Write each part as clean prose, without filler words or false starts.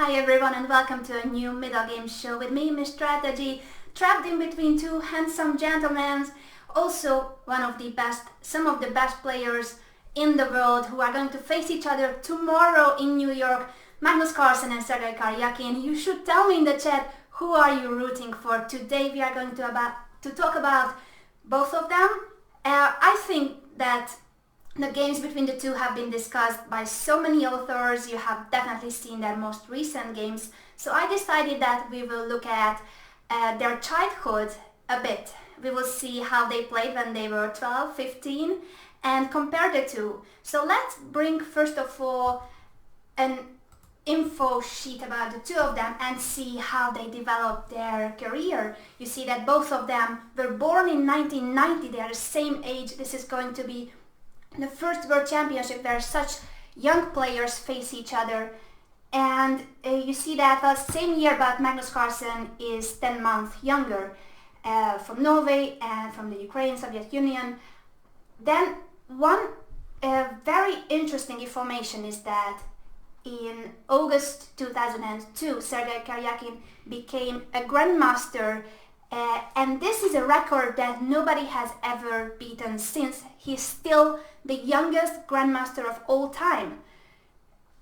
Hi everyone and welcome to a new Middlegame show with me, Miss Strategy, trapped in between two handsome gentlemen, also some of the best players in the world who are going to face each other tomorrow in New York, Magnus Carlsen and Sergei Karjakin. You should tell me in the chat who are you rooting for. Today we are going to talk about both of them. I think that the games between the two have been discussed by so many authors. You have definitely seen their most recent games. So I decided that we will look at their childhood a bit. We will see how they played when they were 12, 15 and compare the two. So let's bring first of all an info sheet about the two of them and see how they developed their career. You see that both of them were born in 1990. They are the same age. This is going to be the first World Championship where such young players face each other. And you see that same year, but Magnus Carlsen is 10 months younger, from Norway and from the Ukraine, Soviet Union. Then one very interesting information is that in August 2002, Sergei Karjakin became a grandmaster, and this is a record that nobody has ever beaten since. He's still the youngest grandmaster of all time.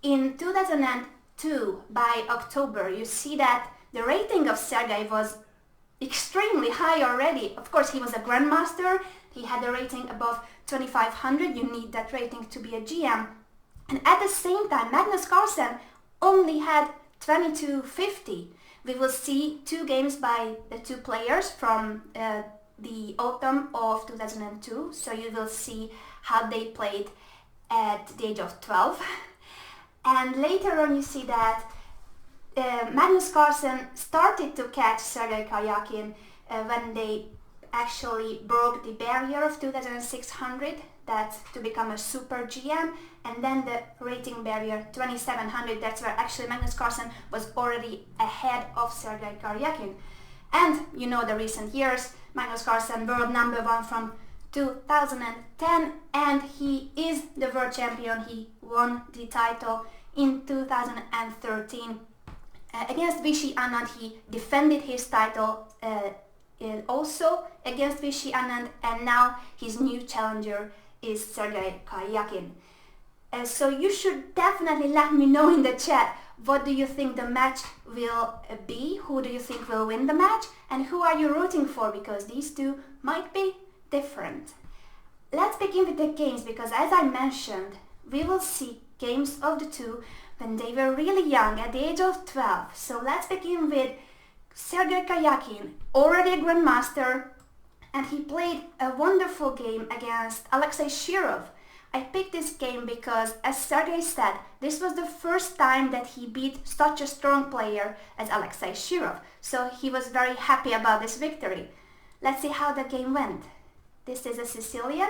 In 2002, by October, you see that the rating of Sergei was extremely high already. Of course, he was a grandmaster. He had a rating above 2500. You need that rating to be a GM. And at the same time, Magnus Carlsen only had 2250. We will see two games by the two players from the autumn of 2002. So you will see how they played at the age of 12. And later on you see that Magnus Carlsen started to catch Sergei Karjakin when they actually broke the barrier of 2600, that's to become a super GM, and then the rating barrier 2700, that's where actually Magnus Carlsen was already ahead of Sergei Karjakin. And you know the recent years, Magnus Carlsen world number one from 2010, and he is the world champion. He won the title in 2013 against Vishy Anand. He defended his title also against Vishy Anand, and now his new challenger is Sergei Karjakin. So you should definitely let me know in the chat, what do you think the match will be? Who do you think will win the match? And who are you rooting for? Because these two might be different. Let's begin with the games, because as I mentioned, we will see games of the two when they were really young, at the age of 12. So let's begin with Sergei Karjakin, already a grandmaster, and he played a wonderful game against Alexei Shirov. I picked this game because, as Sergei said, this was the first time that he beat such a strong player as Alexei Shirov. So he was very happy about this victory. Let's see how the game went. This is a Sicilian,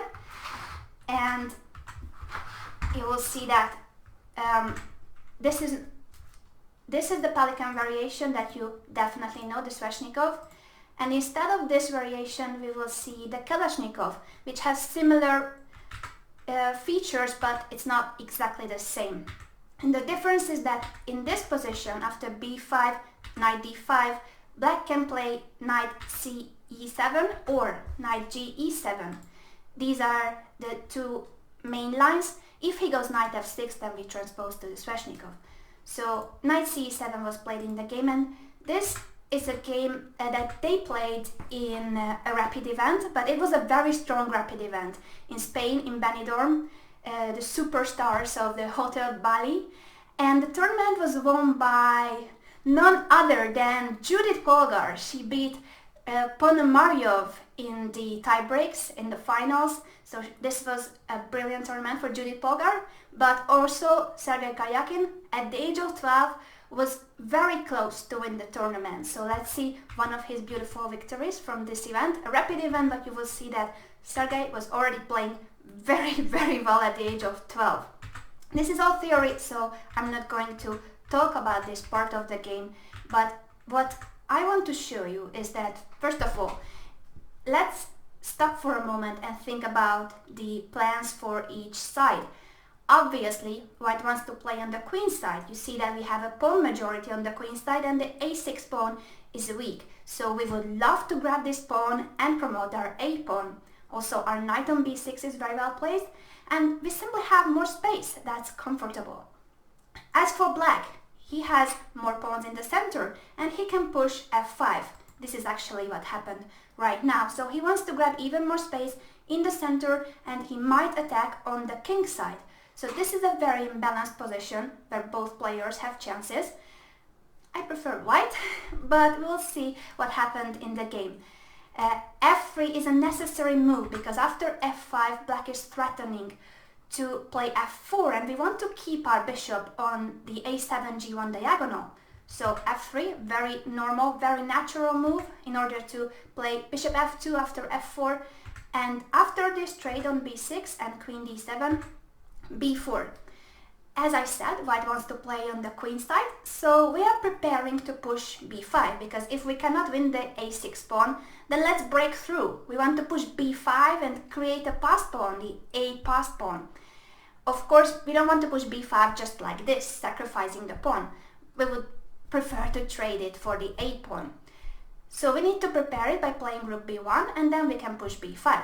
and you will see that this is the Pelican variation that you definitely know, the Sveshnikov. And instead of this variation, we will see the Kalashnikov, which has similar features, but it's not exactly the same. And the difference is that in this position, after b5, knight d5, black can play knight c e7 or knight g e7. These are the two main lines. If he goes knight f6, then we transpose to the Sveshnikov. So knight c7 was played in the game, and this is a game that they played in a rapid event, but it was a very strong rapid event in Spain, in Benidorm, the superstars of the Hotel Bali. And the tournament was won by none other than Judith Polgar. She beat Ponomaryov in the tie breaks in the finals. So this was a brilliant tournament for Judith Polgar, but also Sergei Karjakin at the age of 12 was very close to win the tournament. So let's see one of his beautiful victories from this event, a rapid event, but you will see that Sergei was already playing very, very well at the age of 12. This is all theory, so I'm not going to talk about this part of the game, but what I want to show you is that, first of all, let's stop for a moment and think about the plans for each side. Obviously, white wants to play on the queen side. You see that we have a pawn majority on the queen side and the a6 pawn is weak. So we would love to grab this pawn and promote our a pawn. Also, our knight on b6 is very well placed and we simply have more space. That's comfortable. As for black, he has more pawns in the center and he can push f5. This is actually what happened right now. So he wants to grab even more space in the center and he might attack on the king side. So this is a very imbalanced position where both players have chances. I prefer white, but we'll see what happened in the game. f3 is a necessary move because after f5 black is threatening to play f4 and we want to keep our bishop on the a7 g1 diagonal. So f3, very normal, very natural move in order to play bishop f2 after f4 and after this trade on b6 and queen d7, b4. As I said, white wants to play on the queen side, so we are preparing to push b5 because if we cannot win the a6 pawn, then let's break through. We want to push b5 and create a passed pawn, the a passed pawn. Of course, we don't want to push b5 just like this, sacrificing the pawn. We would prefer to trade it for the a pawn. So we need to prepare it by playing rook b1 and then we can push b5.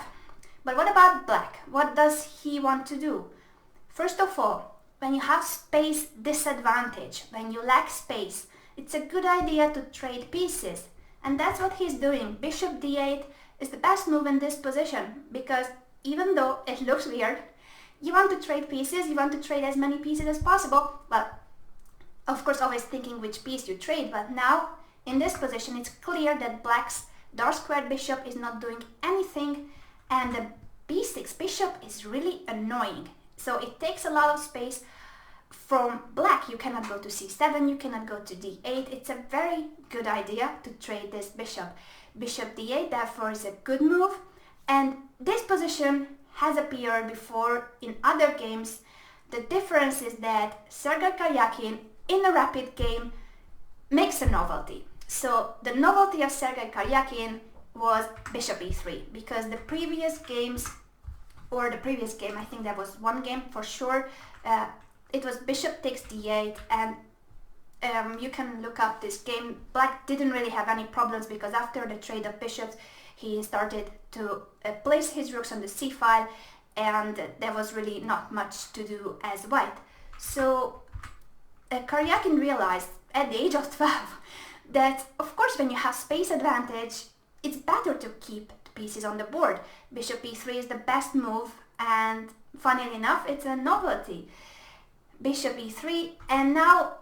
But what about black? What does he want to do? First of all, when you have space disadvantage, when you lack space, it's a good idea to trade pieces. And that's what he's doing. Bishop d8 is the best move in this position because even though it looks weird, you want to trade pieces, you want to trade as many pieces as possible. Well, of course, always thinking which piece you trade, but now in this position it's clear that black's dark squared bishop is not doing anything and the b6 bishop is really annoying. So it takes a lot of space from black. You cannot go to c7, you cannot go to d8. It's a very good idea to trade this bishop. Bishop d8 therefore is a good move and this position has appeared before in other games. The difference is that Sergei Karjakin in a rapid game makes a novelty. So the novelty of Sergei Karjakin was bishop e3 because the previous games, or the previous game, I think there was one game for sure, it was bishop takes d8 and you can look up this game. Black didn't really have any problems because after the trade of bishops he started to place his rooks on the c file and there was really not much to do as white. So Karjakin realized at the age of 12 that of course when you have space advantage it's better to keep the pieces on the board. Bishop e3 is the best move and funnily enough it's a novelty. Bishop e3 and now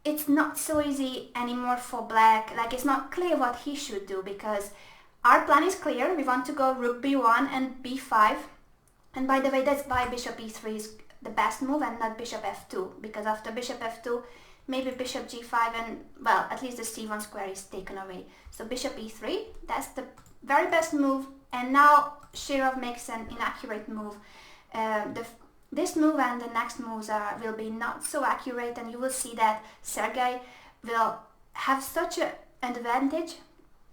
it's not so easy anymore for black, like it's not clear what he should do because our plan is clear. We want to go rook b1 and b5 and by the way that's why bishop e3 is the best move and not bishop f2 because after bishop f2 maybe bishop g5 and well at least the c1 square is taken away. So bishop e3, that's the very best move and now Shirov makes an inaccurate move. This move and the next moves will be not so accurate and you will see that Sergei will have such an advantage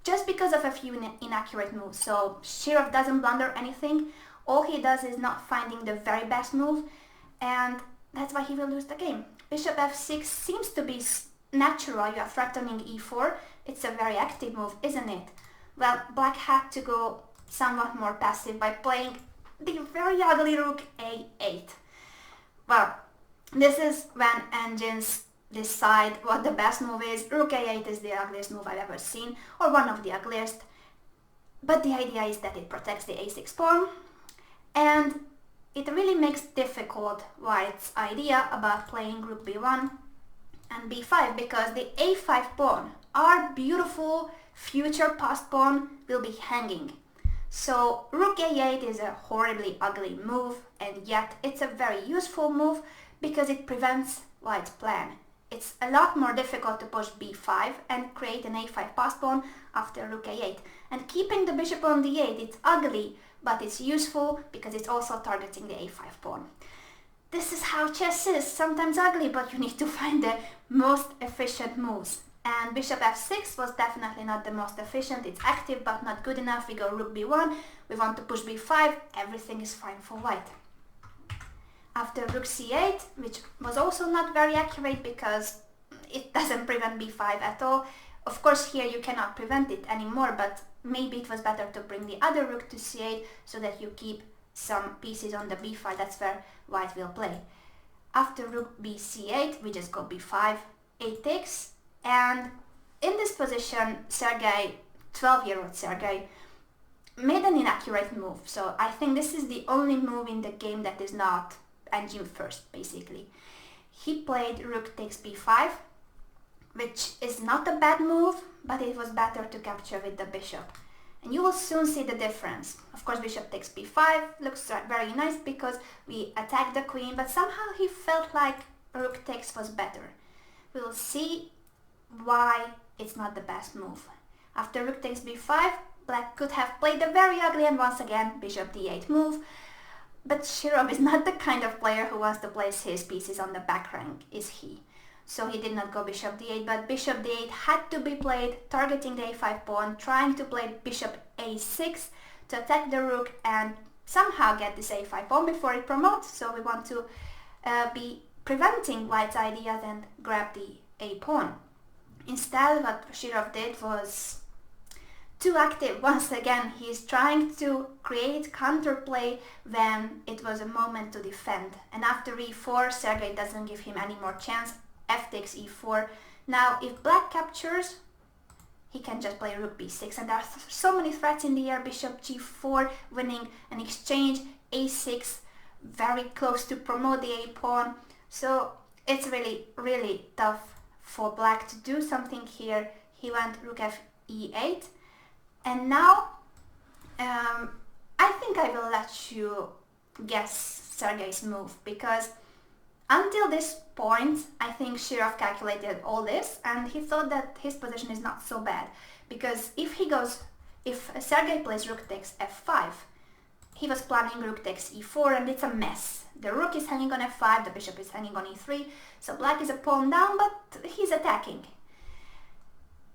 just because of a few inaccurate moves. So Shirov doesn't blunder anything, all he does is not finding the very best move and that's why he will lose the game. Bishop f6 seems to be natural, you are threatening e4, it's a very active move, isn't it? Well, black had to go somewhat more passive by playing the very ugly rook a8. Well, this is when engines decide what the best move is. Rook a8 is the ugliest move I've ever seen, or one of the ugliest, but the idea is that it protects the a6 pawn and it really makes difficult white's idea about playing rook b1 and b5 because the a5 pawn, our beautiful future passed pawn, will be hanging. So rook a8 is a horribly ugly move and yet it's a very useful move because it prevents white's plan. It's a lot more difficult to push b5 and create an a5 passed pawn after rook a8. And keeping the bishop on d8, it's ugly, but it's useful because it's also targeting the a5 pawn. This is how chess is, sometimes ugly, but you need to find the most efficient moves. And bishop f6 was definitely not the most efficient, it's active but not good enough. We go rook b1, we want to push b5, everything is fine for white. after rook c8, which was also not very accurate because it doesn't prevent b5 at all. Of course here you cannot prevent it anymore, but maybe it was better to bring the other rook to c8 so that you keep some pieces on the b file. That's where white will play. After rook b c8, we just go b5, a takes, and in this position Sergei, 12-year-old Sergei, made an inaccurate move. So I think this is the only move in the game that is not engine first, basically. He played rook takes b5, which is not a bad move, but it was better to capture with the bishop. And you will soon see the difference. Of course, bishop takes b5 looks very nice because we attack the queen, but somehow he felt like rook takes was better. We will see why it's not the best move. After rook takes b5, black could have played a very ugly and once again bishop d8 move, but Shirov is not the kind of player who wants to place his pieces on the back rank, is he? So he did not go bishop d8, but bishop d8 had to be played, targeting the a5 pawn, trying to play bishop a6 to attack the rook and somehow get this a5 pawn before it promotes. So we want to be preventing white's ideas and grab the a pawn. Instead, what Shirov did was too active. Once again, he's trying to create counterplay when it was a moment to defend. And after e4, Sergei doesn't give him any more chance. F takes e4. Now, if black captures, he can just play rook b6. And there are so many threats in the air. Bishop g4, winning an exchange. a6, very close to promote the a pawn. So it's really, really tough for black to do something here. He went rook f e8. And now, I think I will let you guess Sergei's move, because until this point, I think Shirov calculated all this and he thought that his position is not so bad. Because if Sergei plays rook takes f5, he was planning rook takes e4 and it's a mess. The rook is hanging on f5, the bishop is hanging on e3, so black is a pawn down, but he's attacking.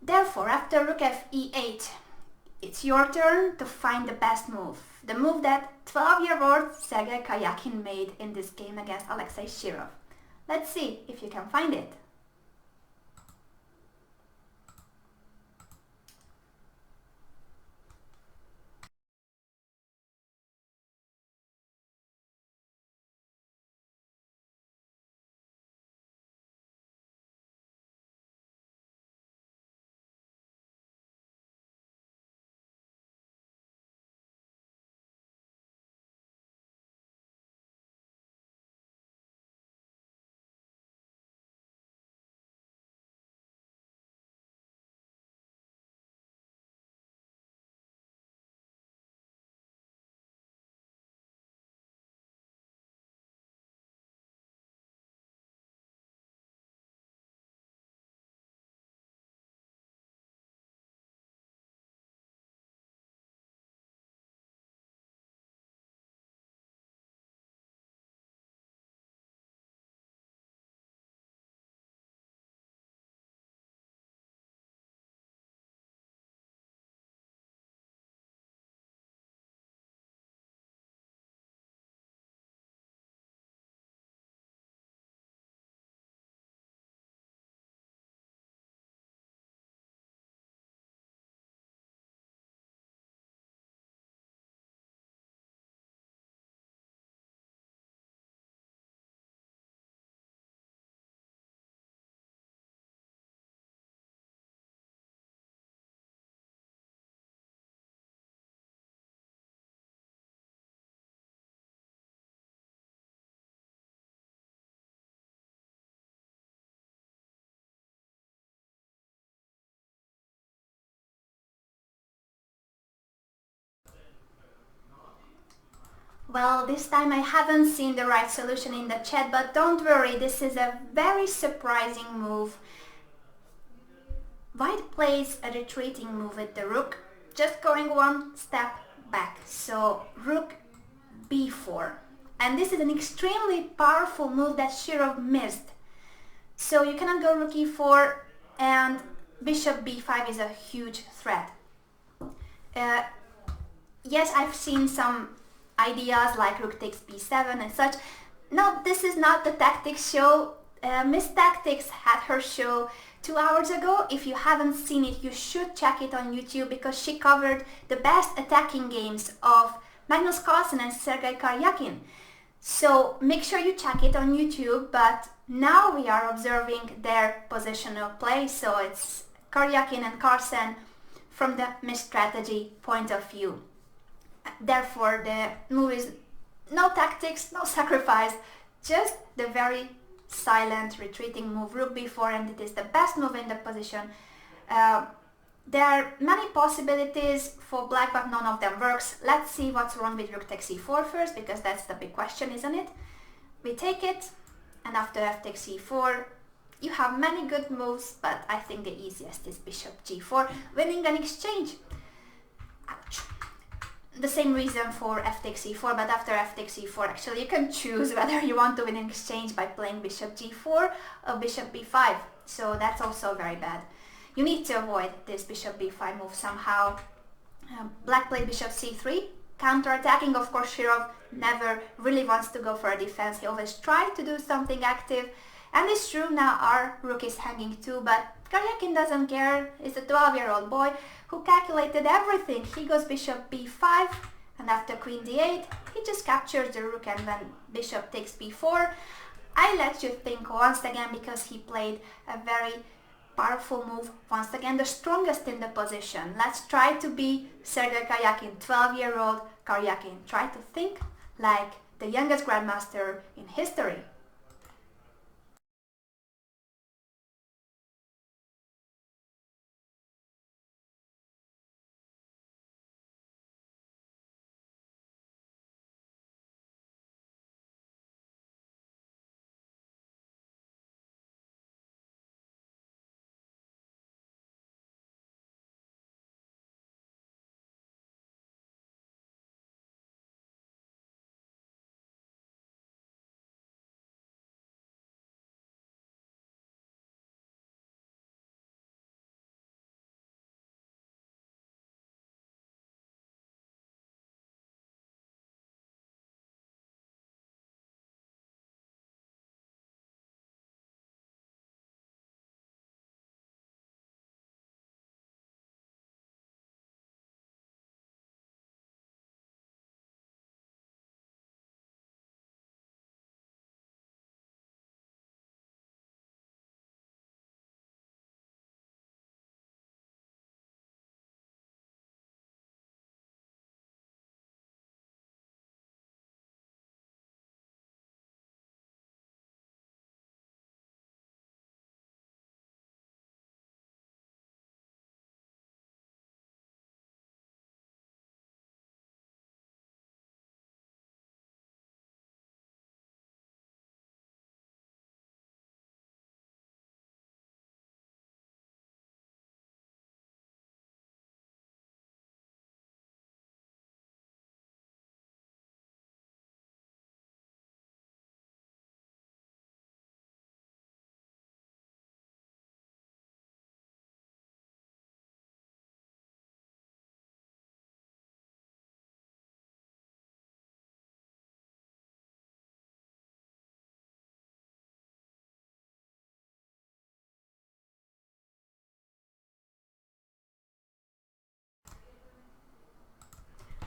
Therefore, after rook f e8, it's your turn to find the best move. The move that 12-year-old Sergei Karjakin made in this game against Alexei Shirov. Let's see if you can find it. Well, this time I haven't seen the right solution in the chat, but don't worry, this is a very surprising move. White plays a retreating move with the rook, just going one step back. So rook b4. And this is an extremely powerful move that Shirov missed. So you cannot go rook e4, and bishop b5 is a huge threat. Yes, I've seen some ideas like rook takes b7 and such. No, this is not the tactics show. Miss Tactics had her show 2 hours ago. If you haven't seen it, you should check it on YouTube because she covered the best attacking games of Magnus Carlsen and Sergei Karjakin. So make sure you check it on YouTube, but now we are observing their positional play, so it's Karjakin and Carlsen from the Miss Strategy point of view. Therefore, the move is no tactics, no sacrifice, just the very silent retreating move, rook b4, and it is the best move in the position. There are many possibilities for black, but none of them works. Let's see what's wrong with rook takes e4 first, because that's the big question, isn't it? We take it, and after f takes e4, you have many good moves, but I think the easiest is bishop g4, winning an exchange. Ouch. The same reason for f takes e4, but after f takes e4, actually you can choose whether you want to win an exchange by playing bishop g4 or bishop b5, so that's also very bad. You need to avoid this bishop b5 move somehow. Black played bishop c3, counter-attacking. Of course, Shirov never really wants to go for a defense, he always tries to do something active, and it's true, now our rook is hanging too, but Karjakin doesn't care. He's a 12-year-old boy who calculated everything. He goes bishop b5, and after queen d8, he just captures the rook, and then bishop takes b4. I let you think once again because he played a very powerful move, once again the strongest in the position. Let's try to be Sergei Karjakin, 12-year-old Karjakin. Try to think like the youngest grandmaster in history.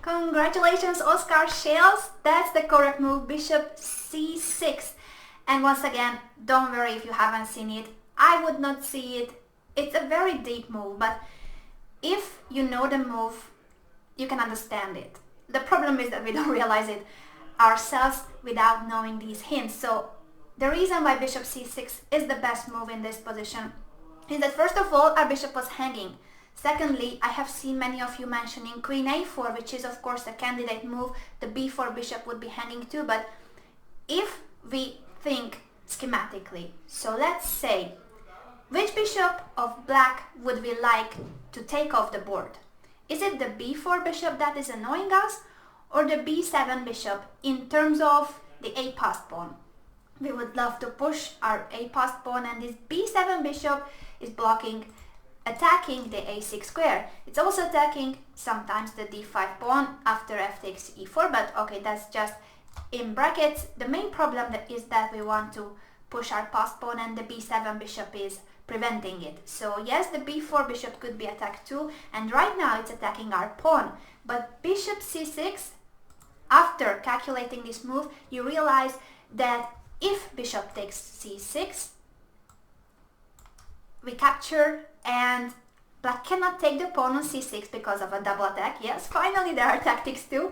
Congratulations, Oscar Shales. That's the correct move, bishop c6. And once again, don't worry if you haven't seen it. I would not see it. It's a very deep move, but if you know the move, you can understand it. The problem is that we don't realize it ourselves without knowing these hints. So the reason why bishop c6 is the best move in this position is that first of all, our bishop was hanging. Secondly, I have seen many of you mentioning queen a4, which is of course a candidate move. The b4 bishop would be hanging too, but if we think schematically, so let's say, which bishop of black would we like to take off the board? Is it the b4 bishop that is annoying us, or the b7 bishop in terms of the a passed pawn? We would love to push our a passed pawn, and this b7 bishop is attacking the a6 square. It's also attacking sometimes the d5 pawn after f takes e4, but okay, that's just in brackets, the main problem is that we want to push our passed pawn and the b7 bishop is preventing it. So yes, the b4 bishop could be attacked too, and right now it's attacking our pawn. But bishop c6, after calculating this move, you realize that if bishop takes c6, we capture and black cannot take the pawn on c6 because of a double attack. Yes, finally there are tactics too.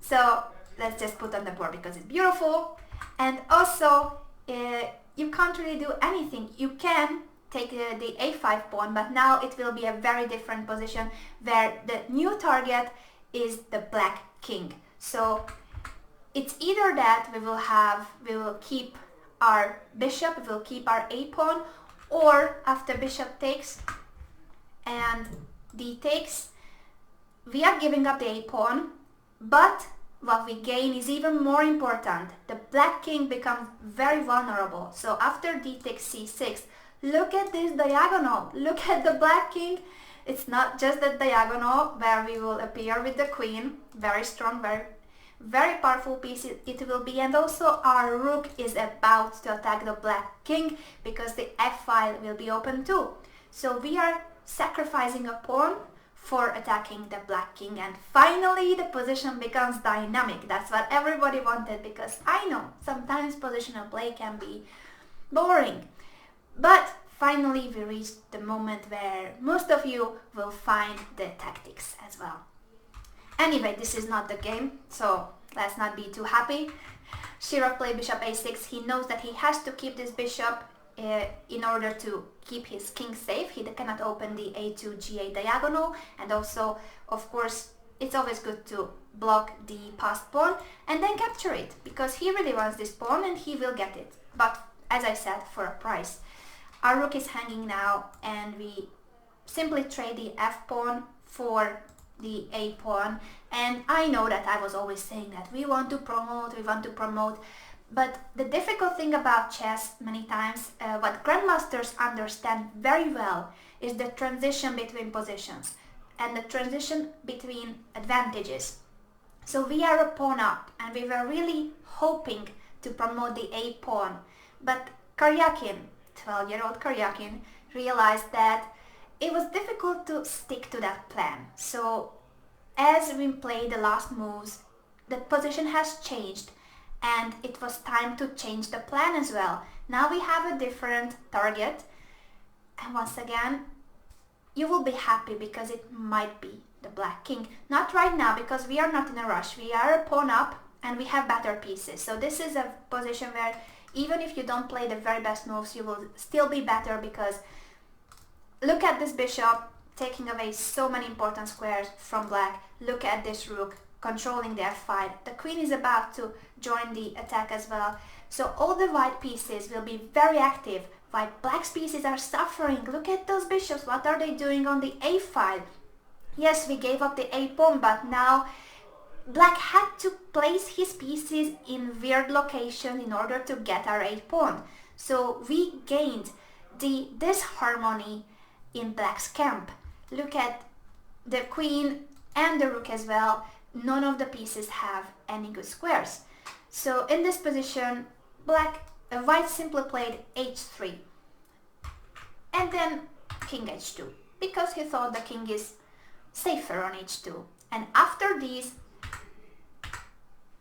So let's just put on the board because it's beautiful. And also, you can't really do anything. You can take the a5 pawn, but now it will be a very different position where the new target is the black king. So it's either that we will keep our bishop, we will keep our a pawn, or after bishop takes and d takes, we are giving up the a pawn, but what we gain is even more important. The black king becomes very vulnerable. So after d takes c6, look at this diagonal. Look at the black king. It's not just the diagonal where we will appear with the queen. Very strong, very powerful piece it will be. And also our rook is about to attack the black king because the f file will be open too. So we are sacrificing a pawn for attacking the black king, and finally the position becomes dynamic. That's what everybody wanted, because I know sometimes positional play can be boring, but finally we reached the moment where most of you will find the tactics as well. Anyway, this is not the game, so let's not be too happy. Shirov played bishop a6. He knows that he has to keep this bishop in order to keep his king safe. He cannot open the a2 ga diagonal, and also of course it's always good to block the passed pawn and then capture it, because he really wants this pawn and he will get it, but as I said, for a price. Our rook is hanging now and we simply trade the f pawn for the a pawn, and I know that I was always saying that we want to promote, but the difficult thing about chess many times, what grandmasters understand very well, is the transition between positions and the transition between advantages. So we are a pawn up and we were really hoping to promote the a pawn, but Karjakin, 12-year-old Karjakin, realized that it was difficult to stick to that plan. So as we play the last moves, the position has changed and it was time to change the plan as well. Now we have a different target, and once again you will be happy because it might be the black king. Not right now, because we are not in a rush. We are a pawn up and we have better pieces. So this is a position where even if you don't play the very best moves, you will still be better, because look at this bishop taking away so many important squares from black. Look at this rook controlling the f5. The queen is about to join the attack as well. So all the white pieces will be very active, while black's pieces are suffering. Look at those bishops. What are they doing on the a file? Yes, we gave up the a pawn, but now black had to place his pieces in weird location in order to get our a pawn. So we gained the disharmony in black's camp. Look at the queen and the rook as well. None of the pieces have any good squares. So in this position, white simply played h3 and then king h2, because he thought the king is safer on h2. And after these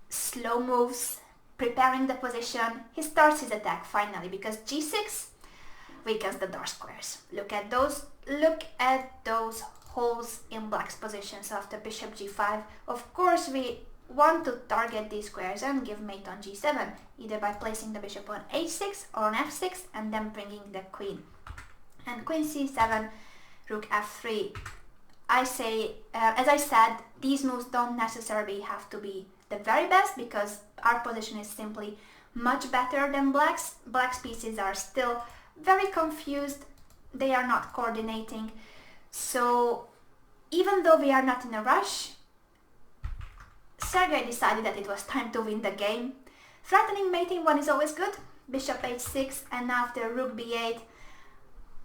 slow moves, preparing the position, he starts his attack finally, because g6 weakens the dark squares. Look at those holes in black's positions after bishop g5. Of course we want to target these squares and give mate on g7, either by placing the bishop on h6 or on f6 and then bringing the queen. And queen c7, rook f3. I say, as I said, these moves don't necessarily have to be the very best, because our position is simply much better than black's. Black's pieces are still very confused. They are not coordinating. So even though we are not in a rush, Sergei decided that it was time to win the game. Threatening mating one is always good. Bishop h6, and after rook b8,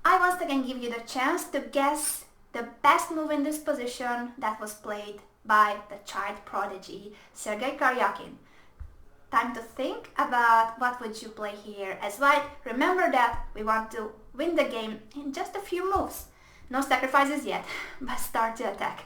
I once again give you the chance to guess the best move in this position that was played by the child prodigy Sergei Karjakin. Time to think about what would you play here as white. Remember that we want to win the game in just a few moves. No sacrifices yet, but start to attack.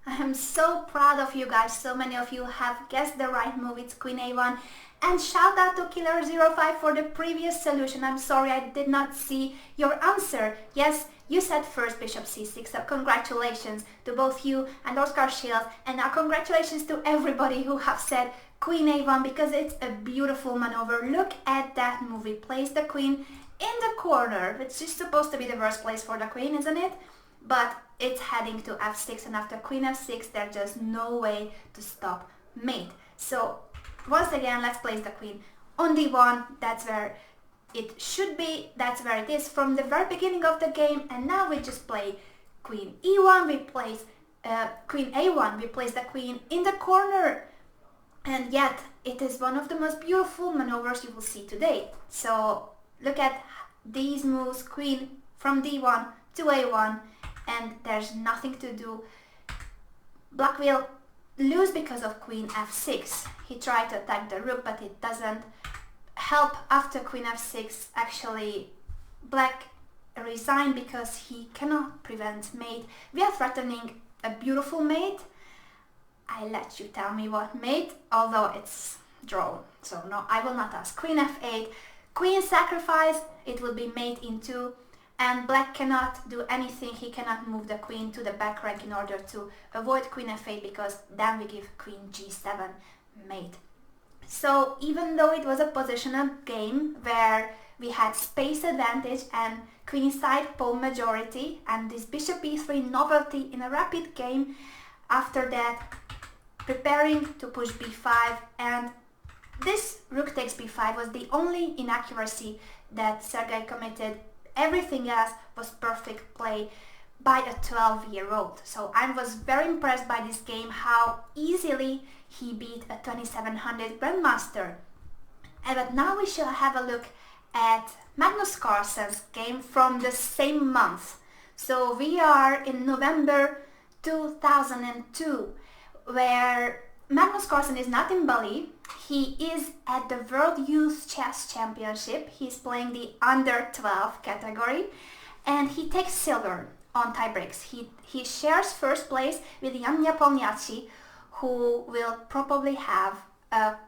I am so proud of you guys. So many of you have guessed the right move. It's Queen A1. And shout out to Killer05 for the previous solution. I'm sorry I did not see your answer. Yes, you said first Bishop C6, so congratulations to both you and Oscar Shields. And now congratulations to everybody who have said Queen A1 because it's a beautiful maneuver. Look at that move. He plays the queen in the corner, which is supposed to be the worst place for the queen, isn't it? But it's heading to f6, and after queen f6 there's just no way to stop mate. So once again, let's place the queen on d1. That's where it should be, that's where it is from the very beginning of the game. And now we just play queen e1, we place queen a1, we place the queen in the corner, and yet it is one of the most beautiful maneuvers you will see today. So look at these moves, queen from d1 to a1, and there's nothing to do. Black will lose because of queen f6. He tried to attack the rook, but it doesn't help. After queen f6, actually black resigned because he cannot prevent mate. We are threatening a beautiful mate. I let you tell me what mate, although it's drawn, so no, I will not ask. Queen f8, queen sacrifice, it will be mate in 2. And black cannot do anything. He cannot move the queen to the back rank in order to avoid queen f8, because then we give queen g7 mate. So even though it was a positional game where we had space advantage and queenside pawn majority and this bishop e3 novelty in a rapid game, after that preparing to push b5, and this rook takes b5 was the only inaccuracy that Sergei committed. Everything else was perfect play by a 12-year-old. So I was very impressed by this game, how easily he beat a 2700 Grandmaster. But now we shall have a look at Magnus Carlsen's game from the same month. So we are in November 2002, where Magnus Carlsen is not in Bali. He is at the World Youth Chess Championship. He's playing the under 12 category, and he takes silver on tiebreaks. He shares first place with Jan Nepomniachtchi, who will probably have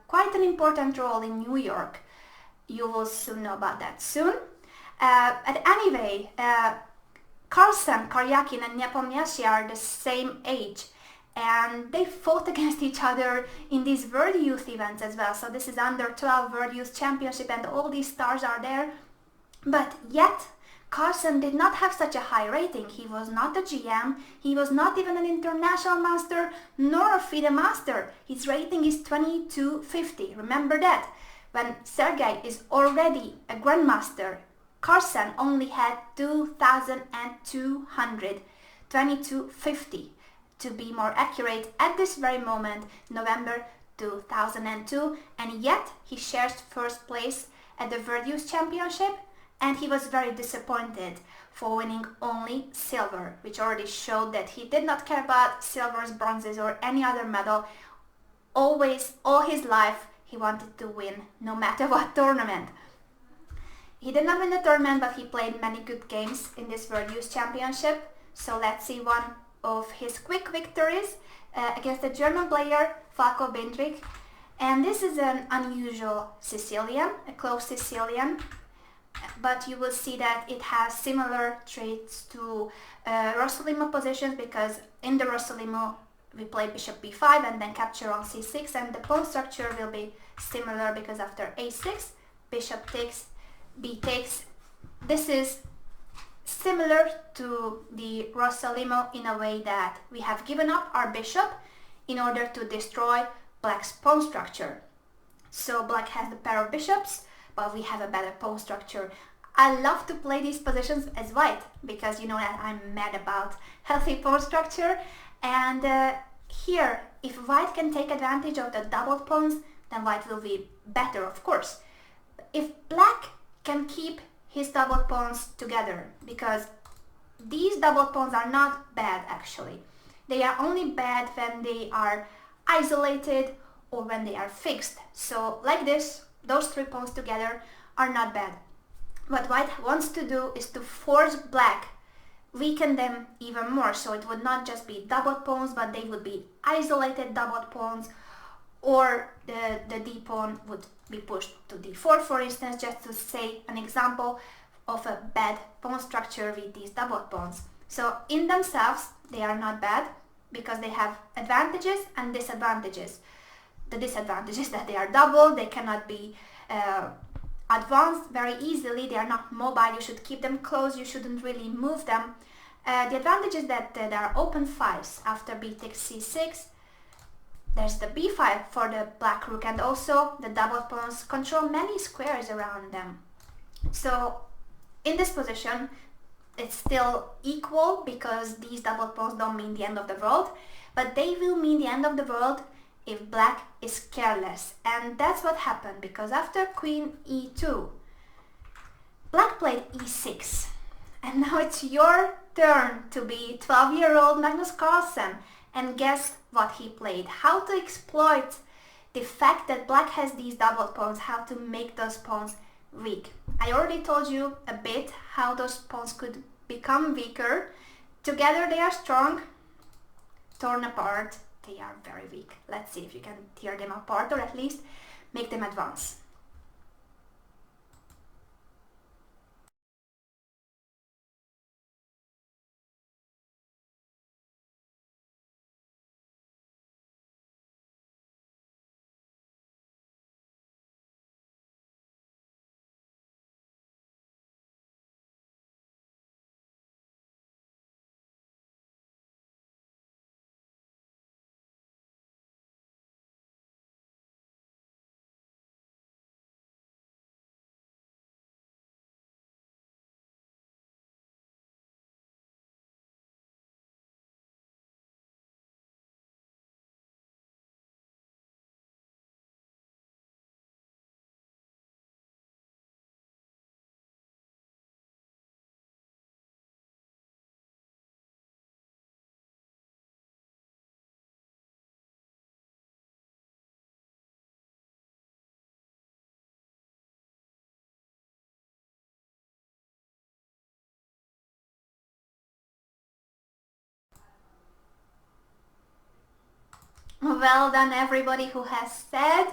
quite an important role in New York. You will soon know about that soon. But anyway, Carlsen, Karjakin and Nepomniachtchi are the same age, and they fought against each other in these World Youth events as well. So this is under 12 World Youth Championship, and all these stars are there. But yet, Carlsen did not have such a high rating. He was not a GM, he was not even an international master, nor a FIDE master. His rating is 2250. Remember that. When Sergei is already a grandmaster, Carlsen only had 2200, 2250. To be more accurate, at this very moment, November 2002, and yet he shares first place at the World Youth Championship, and he was very disappointed for winning only silver, which already showed that he did not care about silvers, bronzes or any other medal. Always, all his life, he wanted to win, no matter what tournament. He did not win the tournament, but he played many good games in this World Youth Championship. So let's see one of his quick victories against a German player, Falco Bindrich. And this is an unusual Sicilian, a close Sicilian, but you will see that it has similar traits to Rossolimo positions, because in the Rossolimo we play bishop b5 and then capture on c6, and the pawn structure will be similar because after a6, bishop takes, b takes. This is similar to the Rossolimo in a way that we have given up our bishop in order to destroy black's pawn structure. So black has the pair of bishops, but we have a better pawn structure. I love to play these positions as white because you know that I'm mad about healthy pawn structure, and here if white can take advantage of the doubled pawns, then white will be better, of course. If black can keep his doubled pawns together, because these doubled pawns are not bad actually. They are only bad when they are isolated or when they are fixed. So like this, those three pawns together are not bad. What white wants to do is to force black, weaken them even more. So it would not just be doubled pawns, but they would be isolated doubled pawns, or the d pawn would be pushed to d4, for instance, just to say an example of a bad pawn structure with these doubled pawns. So in themselves they are not bad because they have advantages and disadvantages. The disadvantage is that they are double, they cannot be advanced very easily, they are not mobile, you should keep them close, you shouldn't really move them. The advantage is that there are open files after b takes c6. There's the b5 for the black rook, and also the double pawns control many squares around them. So in this position it's still equal because these double pawns don't mean the end of the world, but they will mean the end of the world if black is careless. And that's what happened, because after queen e2, black played e6, and now it's your turn to be 12-year-old Magnus Carlsen. And guess what he played? How to exploit the fact that black has these double pawns, how to make those pawns weak. I already told you a bit how those pawns could become weaker. Together they are strong, torn apart they are very weak. Let's see if you can tear them apart, or at least make them advance. Well done everybody who has said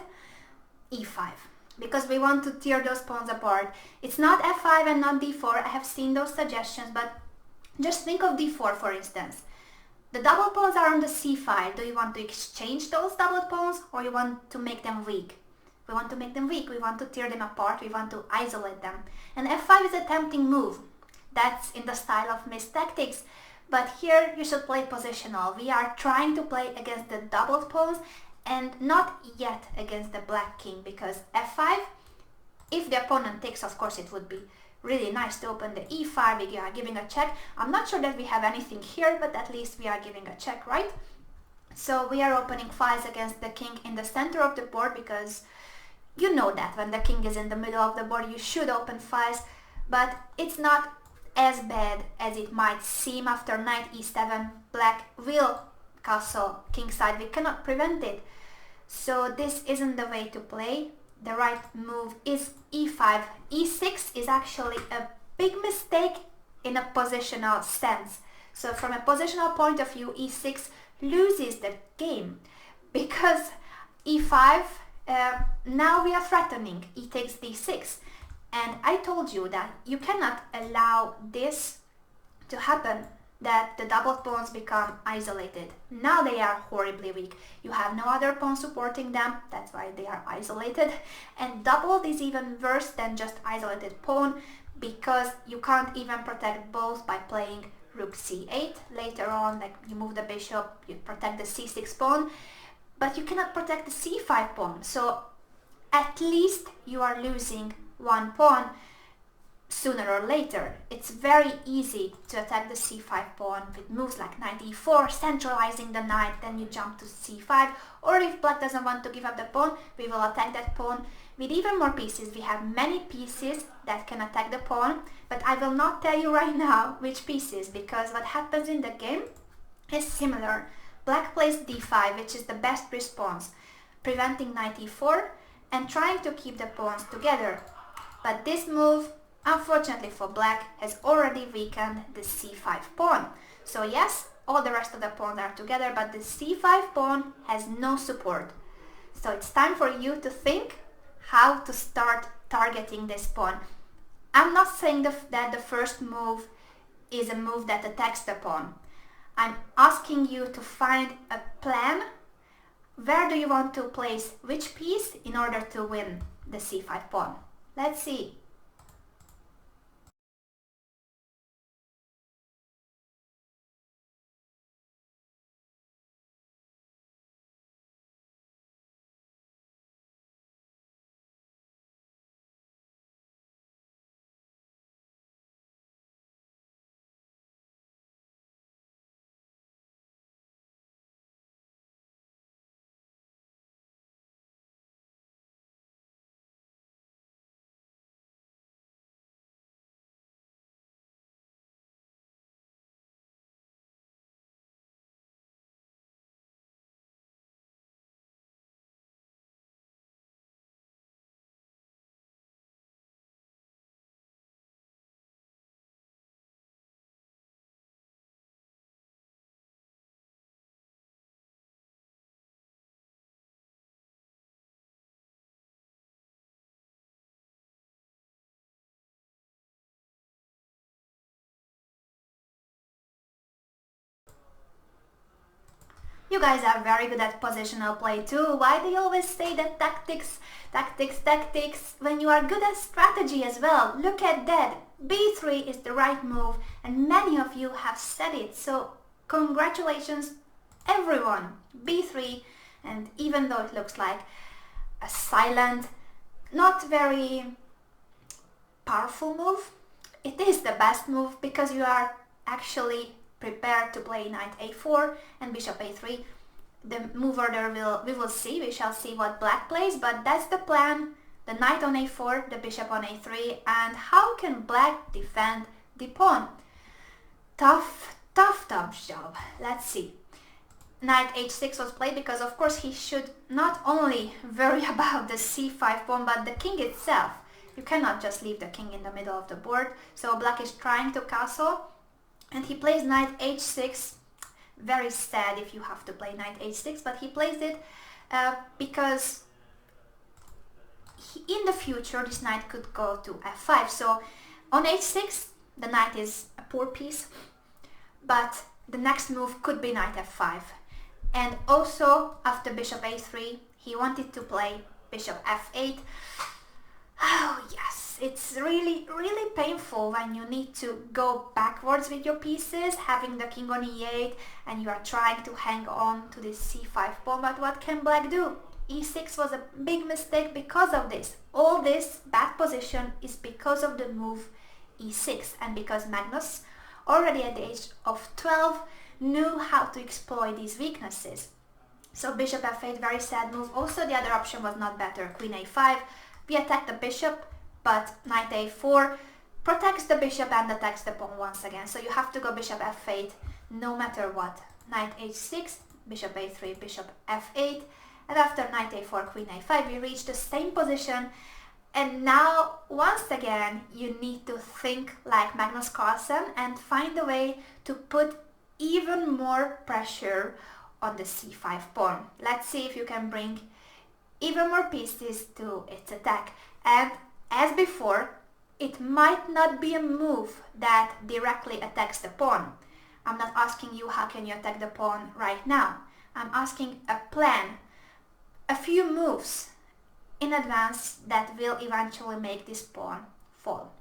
e5, because we want to tear those pawns apart. It's not f5 and not d4. I have seen those suggestions, but just think of d4 for instance. The double pawns are on the c file. Do you want to exchange those double pawns, or you want to make them weak? We want to make them weak. We want to tear them apart. We want to isolate them. And f5 is a tempting move. That's in the style of Miss Tactics. But here you should play positional. We are trying to play against the doubled pawns and not yet against the black king, because f5, if the opponent takes, of course it would be really nice to open the e5. We are giving a check. I'm not sure that we have anything here, but at least we are giving a check, right? So we are opening files against the king in the center of the board, because you know that when the king is in the middle of the board you should open files, but it's not as bad as it might seem. After knight e7, black will castle kingside. We cannot prevent it. So this isn't the way to play. The right move is e5. e6 is actually a big mistake in a positional sense. So from a positional point of view, e6 loses the game because e5, now we are threatening, e takes d6. And I told you that you cannot allow this to happen, that the doubled pawns become isolated. Now they are horribly weak. You have no other pawn supporting them, that's why they are isolated. And doubled is even worse than just isolated pawn, because you can't even protect both by playing rook c8. Later on, like you move the bishop, you protect the c6 pawn, but you cannot protect the c5 pawn. So at least you are losing one pawn sooner or later. It's very easy to attack the c5 pawn with moves like knight e4, centralizing the knight, then you jump to c5, or if black doesn't want to give up the pawn, we will attack that pawn with even more pieces. We have many pieces that can attack the pawn, but I will not tell you right now which pieces, because what happens in the game is similar. Black plays d5, which is the best response, preventing knight e4 and trying to keep the pawns together. But this move, unfortunately for black, has already weakened the c5 pawn. So yes, all the rest of the pawns are together, but the c5 pawn has no support. So it's time for you to think how to start targeting this pawn. I'm not saying that the first move is a move that attacks the pawn. I'm asking you to find a plan. Where do you want to place which piece in order to win the c5 pawn? Let's see. You guys are very good at positional play too. Why do you always say that tactics, when you are good at strategy as well? Look at that. b3 is the right move, and many of you have said it. So congratulations everyone. b3, and even though it looks like a silent, not very powerful move, it is the best move because you are actually prepared to play knight a4 and bishop a3. The move order we will see, we shall see what black plays, but that's the plan. The knight on a4, the bishop on a3, and how can black defend the pawn? Tough job. Let's see. Knight h6 was played because of course he should not only worry about the c5 pawn but the king itself. You cannot just leave the king in the middle of the board, so black is trying to castle. And he plays knight h6, very sad if you have to play knight h6, but he plays it because in the future this knight could go to f5. So on h6 the knight is a poor piece, but the next move could be knight f5. And also after bishop a3 he wanted to play bishop f8. Oh yes, it's really painful when you need to go backwards with your pieces, having the king on e8 and you are trying to hang on to this c5 pawn. But what can black do? e6 was a big mistake because of this. All this bad position is because of the move e6, and because Magnus already at the age of 12 knew how to exploit these weaknesses. So bishop f8, very sad move. Also the other option was not better, queen a5. We attack the bishop, but knight a4 protects the bishop and attacks the pawn once again. So you have to go bishop f8 no matter what. Knight h6, bishop a3, bishop f8, and after knight a4, queen a5, we reach the same position. And now, once again, you need to think like Magnus Carlsen and find a way to put even more pressure on the c5 pawn. Let's see if you can bring even more pieces to its attack. And as before, it might not be a move that directly attacks the pawn. I'm not asking you how can you attack the pawn right now. I'm asking a plan, a few moves in advance that will eventually make this pawn fall.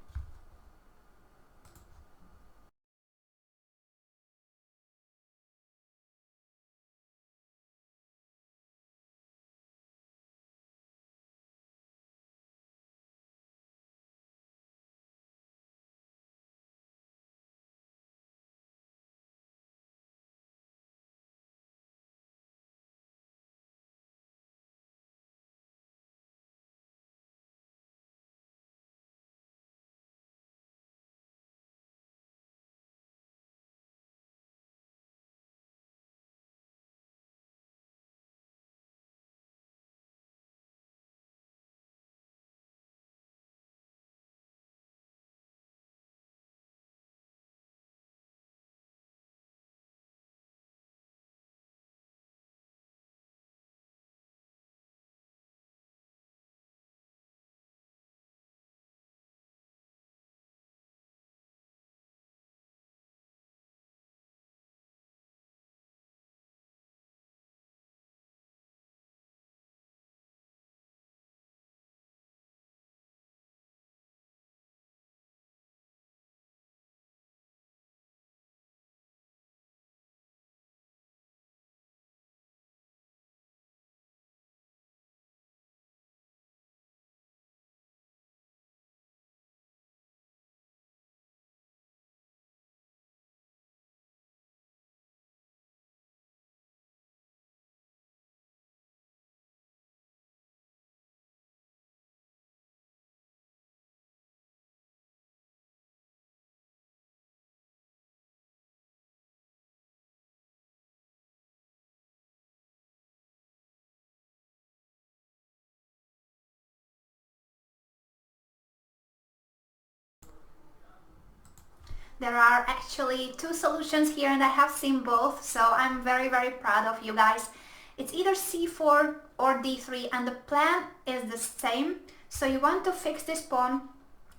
There are actually two solutions here and I have seen both, so I'm very proud of you guys. It's either c4 or d3 and the plan is the same. So you want to fix this pawn.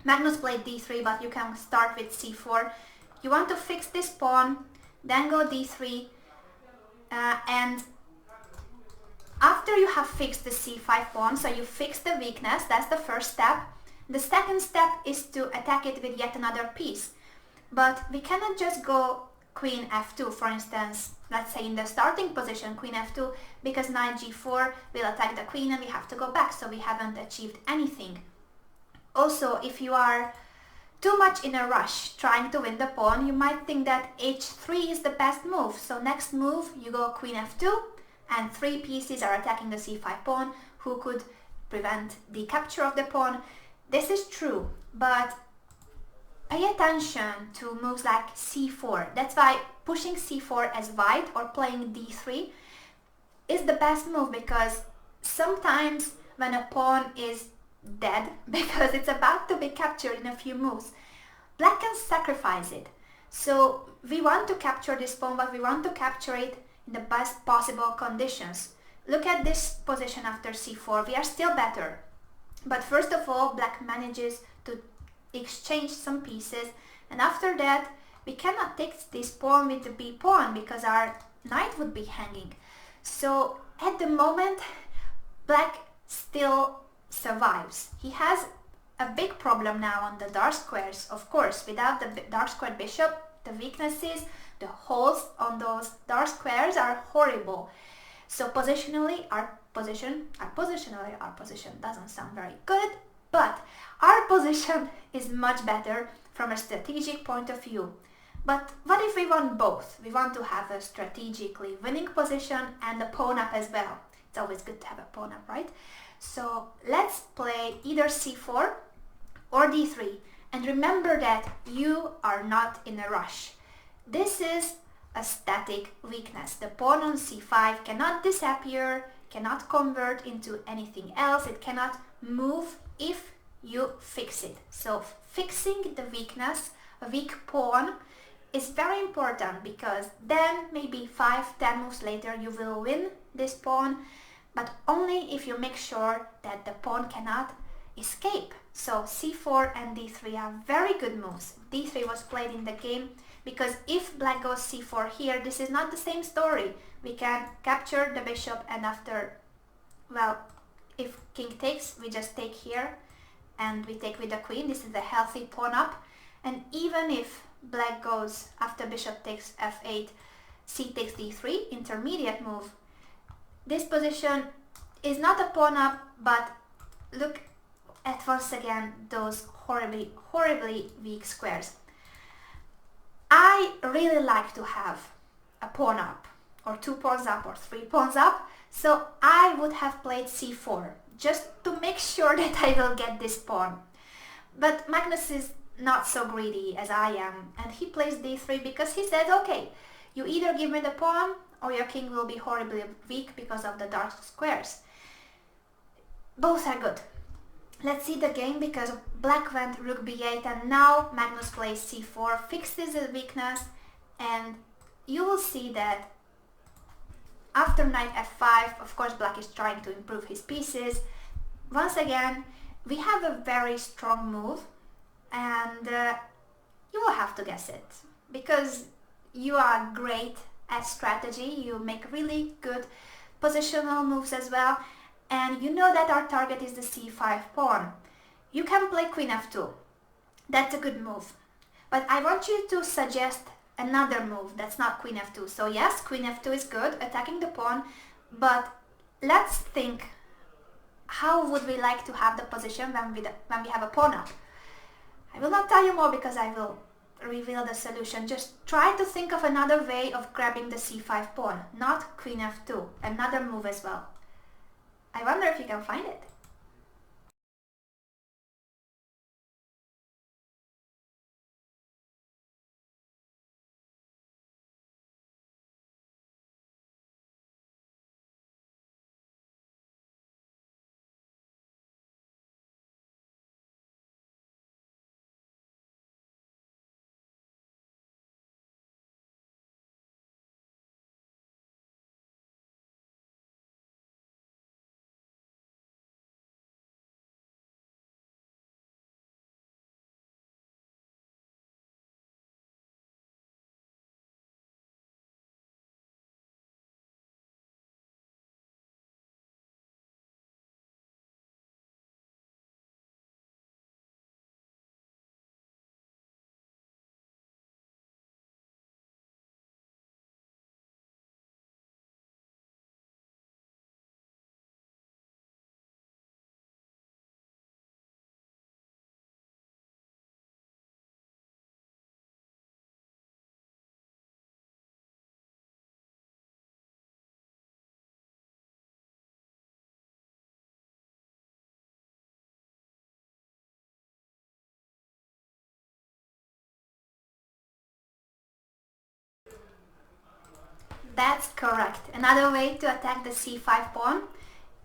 Magnus played d3 but you can start with c4. You want to fix this pawn, then go d3 and after you have fixed the c5 pawn, so you fix the weakness, that's the first step. The second step is to attack it with yet another piece. But we cannot just go queen f2, for instance, let's say in the starting position, queen f2, because knight g4 will attack the queen and we have to go back, so we haven't achieved anything. Also, if you are too much in a rush trying to win the pawn, you might think that h3 is the best move. So next move, you go queen f2, and three pieces are attacking the c5 pawn, who could prevent the capture of the pawn. This is true, but pay attention to moves like c4. That's why pushing c4 as white or playing d3 is the best move, because sometimes when a pawn is dead because it's about to be captured in a few moves, black can sacrifice it. So we want to capture this pawn, but we want to capture it in the best possible conditions. Look at this position after c4. We are still better. But first of all, black manages to exchange some pieces, and after that we cannot take this pawn with the b pawn because our knight would be hanging. So at the moment black still survives. He has a big problem now on the dark squares, of course. Without the dark square bishop, the weaknesses, the holes on those dark squares are horrible. So positionally our position doesn't sound very good, but our position is much better from a strategic point of view. But what if we want both? We want to have a strategically winning position and a pawn up as well. It's always good to have a pawn up, right? So let's play either c4 or d3. And remember that you are not in a rush. This is a static weakness. The pawn on c5 cannot disappear, cannot convert into anything else. It cannot move if you fix it. So fixing the weakness, a weak pawn, is very important, because then maybe 5-10 moves later you will win this pawn, but only if you make sure that the pawn cannot escape. So c4 and d3 are very good moves. d3 was played in the game because if black goes c4 here, this is not the same story. We can capture the bishop, and after, well, if king takes, we just take here and we take with the queen. This is a healthy pawn up. And even if black goes after bishop takes f8, c takes d3, intermediate move, this position is not a pawn up, but look at once again those horribly weak squares. I really like to have a pawn up, or 2 pawns up, or 3 pawns up, so I would have played c4 just to make sure that I will get this pawn. But Magnus is not so greedy as I am, and he plays d3 because he says, okay, you either give me the pawn or your king will be horribly weak because of the dark squares. Both are good. Let's see the game, because black went rook b8 and now Magnus plays c4, fixes the weakness, and you will see that after knight f5, of course black is trying to improve his pieces. Once again, we have a very strong move, and you will have to guess it, because you are great at strategy, you make really good positional moves as well, and you know that our target is the c5 pawn. You can play queen f2, that's a good move, but I want you to suggest another move that's not queen f2. So yes, queen f2 is good, attacking the pawn, but let's think, how would we like to have the position when we have a pawn up? I will not tell you more because I will reveal the solution. Just try to think of another way of grabbing the c5 pawn, not queen f2, another move as well. I wonder if you can find it. That's correct. Another way to attack the c5 pawn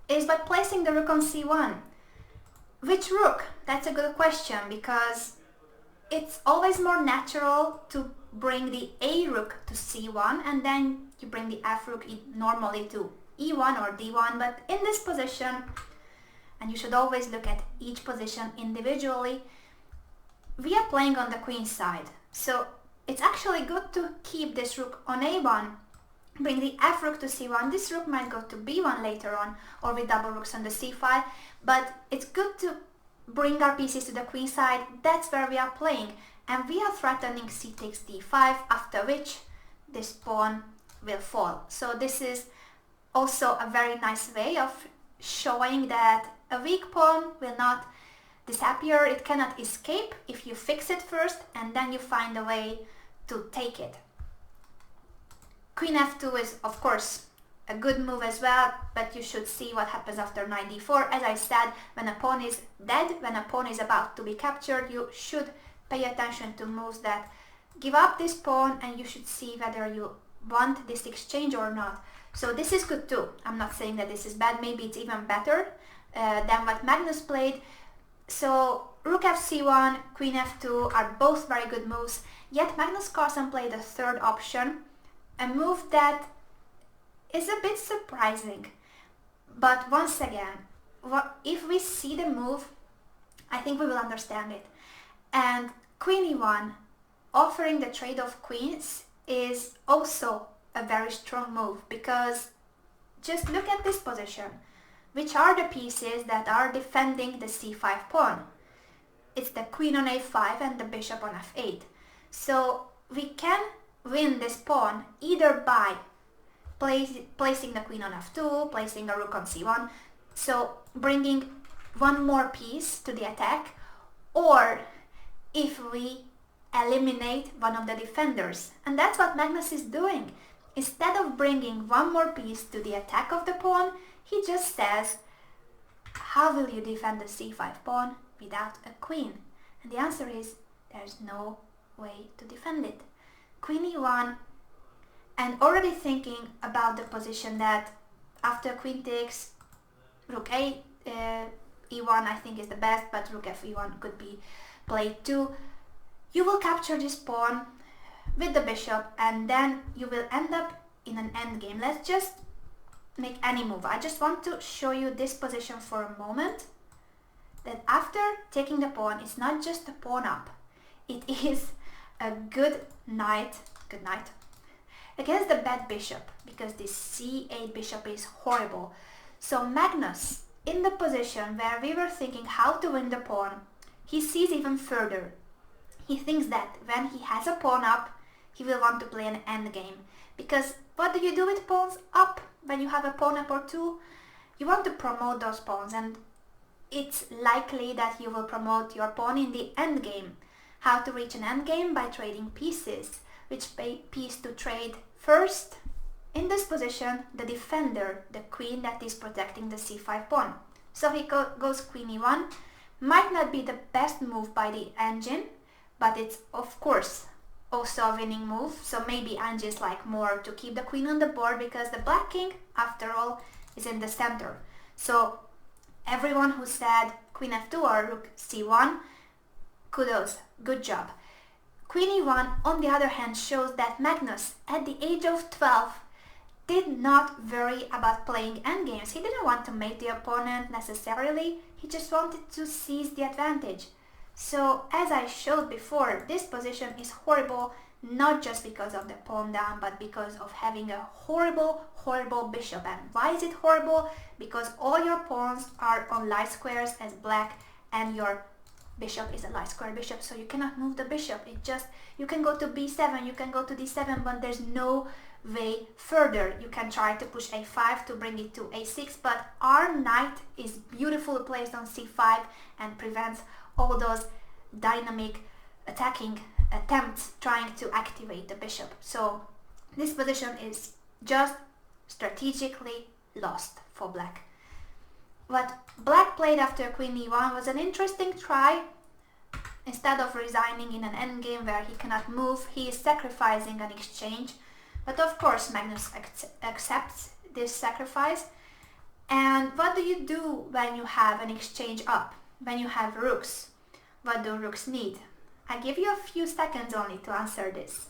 is by placing the rook on c1. Which rook? That's a good question, because it's always more natural to bring the a rook to c1 and then you bring the f rook normally to e1 or d1, but in this position, and you should always look at each position individually, we are playing on the queen side, so it's actually good to keep this rook on a1, bring the f rook to c1. This rook might go to b1 later on, or with double rooks on the c file, but it's good to bring our pieces to the queen side. That's where we are playing, and we are threatening c takes d5, after which this pawn will fall. So this is also a very nice way of showing that a weak pawn will not disappear, it cannot escape if you fix it first and then you find a way to take it. Queen f2 is of course a good move as well, but you should see what happens after knight d4. As I said, when a pawn is dead, when a pawn is about to be captured, you should pay attention to moves that give up this pawn, and you should see whether you want this exchange or not. So this is good too. I'm not saying that this is bad, maybe it's even better than what Magnus played. So rook f1, queen f2 are both very good moves, yet Magnus Carlsen played the third option, a move that is a bit surprising. But once again, if we see the move, I think we will understand it. And queen e1, offering the trade of queens, is also a very strong move, because just look at this position. Which are the pieces that are defending the c5 pawn? It's the queen on a5 and the bishop on f8. So we can win this pawn either by placing the queen on f2, placing a rook on c1, so bringing one more piece to the attack, or if we eliminate one of the defenders. And that's what Magnus is doing. Instead of bringing one more piece to the attack of the pawn, he just says, how will you defend the c5 pawn without a queen? And the answer is, there's no way to defend it. Queen e1, and already thinking about the position that after queen takes, rook e1 I think is the best, but rook f1 could be played too. You will capture this pawn with the bishop, and then you will end up in an endgame. Let's just make any move. I just want to show you this position for a moment, that after taking the pawn, it's not just a pawn up, it is a good knight against the bad bishop, because this c8 bishop is horrible. So Magnus, in the position where we were thinking how to win the pawn, he sees even further. He thinks that when he has a pawn up, he will want to play an endgame. Because what do you do with pawns up when you have a pawn up or two? You want to promote those pawns, and it's likely that you will promote your pawn in the endgame. How to reach an endgame? By trading pieces. Which piece to trade first? In this position, the defender, the queen that is protecting the c5 pawn. So he goes queen e1. Might not be the best move by the engine, but it's of course also a winning move. So maybe engines like more to keep the queen on the board, because the black king, after all, is in the center. So everyone who said queen f2 or rook c1, kudos, good job. Queen e1, on the other hand, shows that Magnus, at the age of 12, did not worry about playing endgames. He didn't want to mate the opponent necessarily, he just wanted to seize the advantage. So, as I showed before, this position is horrible, not just because of the pawn down, but because of having a horrible bishop. And why is it horrible? Because all your pawns are on light squares as black, and your bishop is a light square bishop, so you cannot move the bishop. You can go to b7, you can go to d7, but there's no way further. You can try to push a5 to bring it to a6, but our knight is beautifully placed on c5 and prevents all those dynamic attacking attempts trying to activate the bishop. So this position is just strategically lost for black. What black played after queen e1 was an interesting try. Instead of resigning in an endgame where he cannot move, he is sacrificing an exchange. But of course Magnus accepts this sacrifice. And what do you do when you have an exchange up? When you have rooks? What do rooks need? I give you a few seconds only to answer this.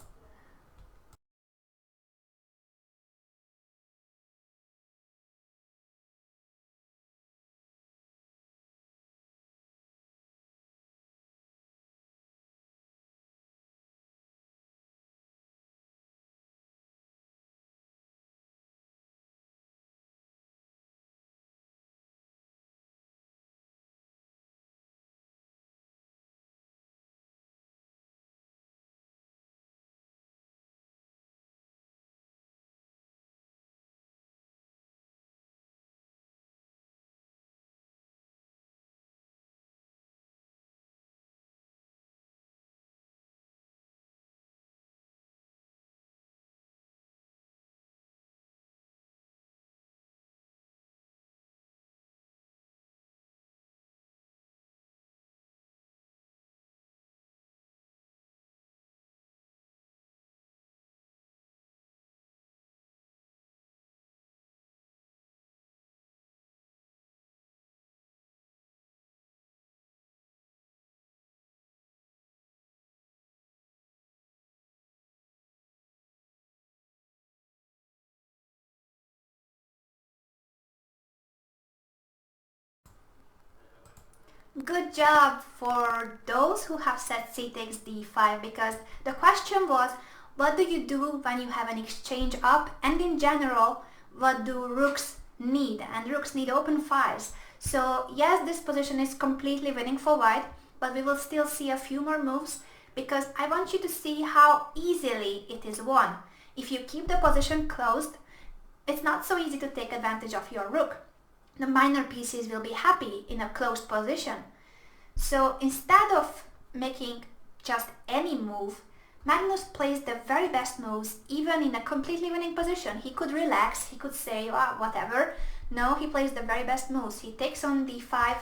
Good job for those who have set c takes d5, because the question was, what do you do when you have an exchange up, and in general, what do rooks need? And rooks need open files. So yes, this position is completely winning for white, but we will still see a few more moves, because I want you to see how easily it is won. If you keep the position closed, it's not so easy to take advantage of your rook. The minor pieces will be happy in a closed position. So instead of making just any move, Magnus plays the very best moves even in a completely winning position. He could relax, he could say, oh, whatever. No, he plays the very best moves. He takes on d5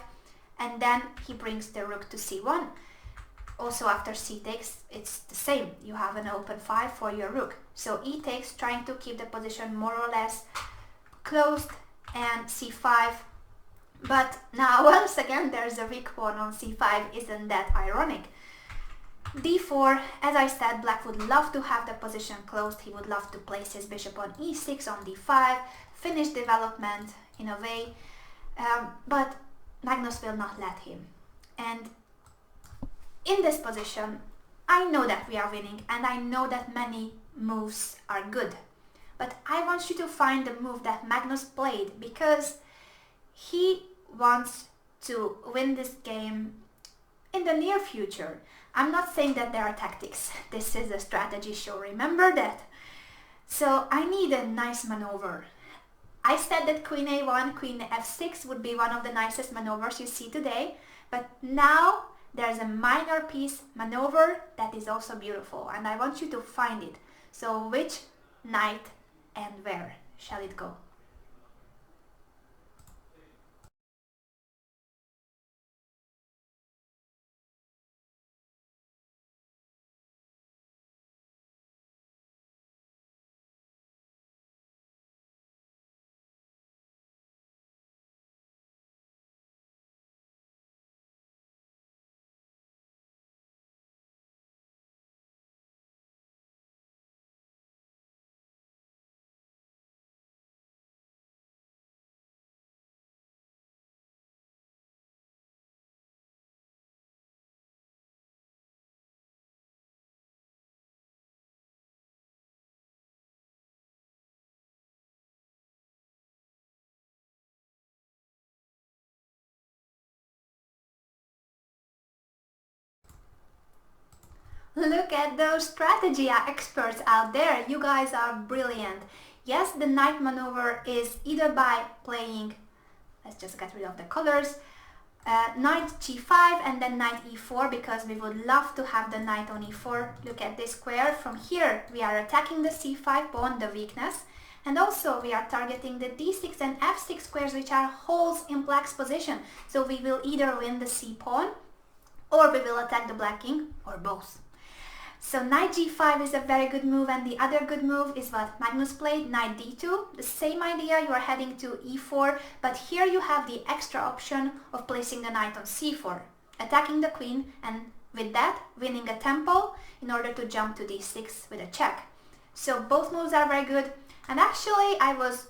and then he brings the rook to c1. Also after c takes, it's the same. You have an open 5 for your rook. So e takes, trying to keep the position more or less closed, and c5. But now once again there's a weak pawn on c5. Isn't that ironic? d4, as I said, black would love to have the position closed. He would love to place his bishop on e6, on d5, finish development in a way, but Magnus will not let him. And in this position, I know that we are winning, and I know that many moves are good. But I want you to find the move that Magnus played, because he wants to win this game in the near future. I'm not saying that there are tactics. This is a strategy show, remember that. So I need a nice maneuver. I said that queen a1, queen f6 would be one of the nicest maneuvers you see today, but now there's a minor piece maneuver that is also beautiful, and I want you to find it. So which knight and where shall it go? Look at those strategy experts out there. You guys are brilliant. Yes, the knight maneuver is either by playing, let's just get rid of the colors, knight g5 and then knight e4, because we would love to have the knight on e4. Look at this square. From here we are attacking the c5 pawn, the weakness, and also we are targeting the d6 and f6 squares, which are holes in black's position. So we will either win the c pawn, or we will attack the black king, or both. So knight g5 is a very good move, and the other good move is what Magnus played, knight d2. The same idea, you are heading to e4, but here you have the extra option of placing the knight on c4, attacking the queen, and with that winning a tempo in order to jump to d6 with a check. So both moves are very good, and actually I was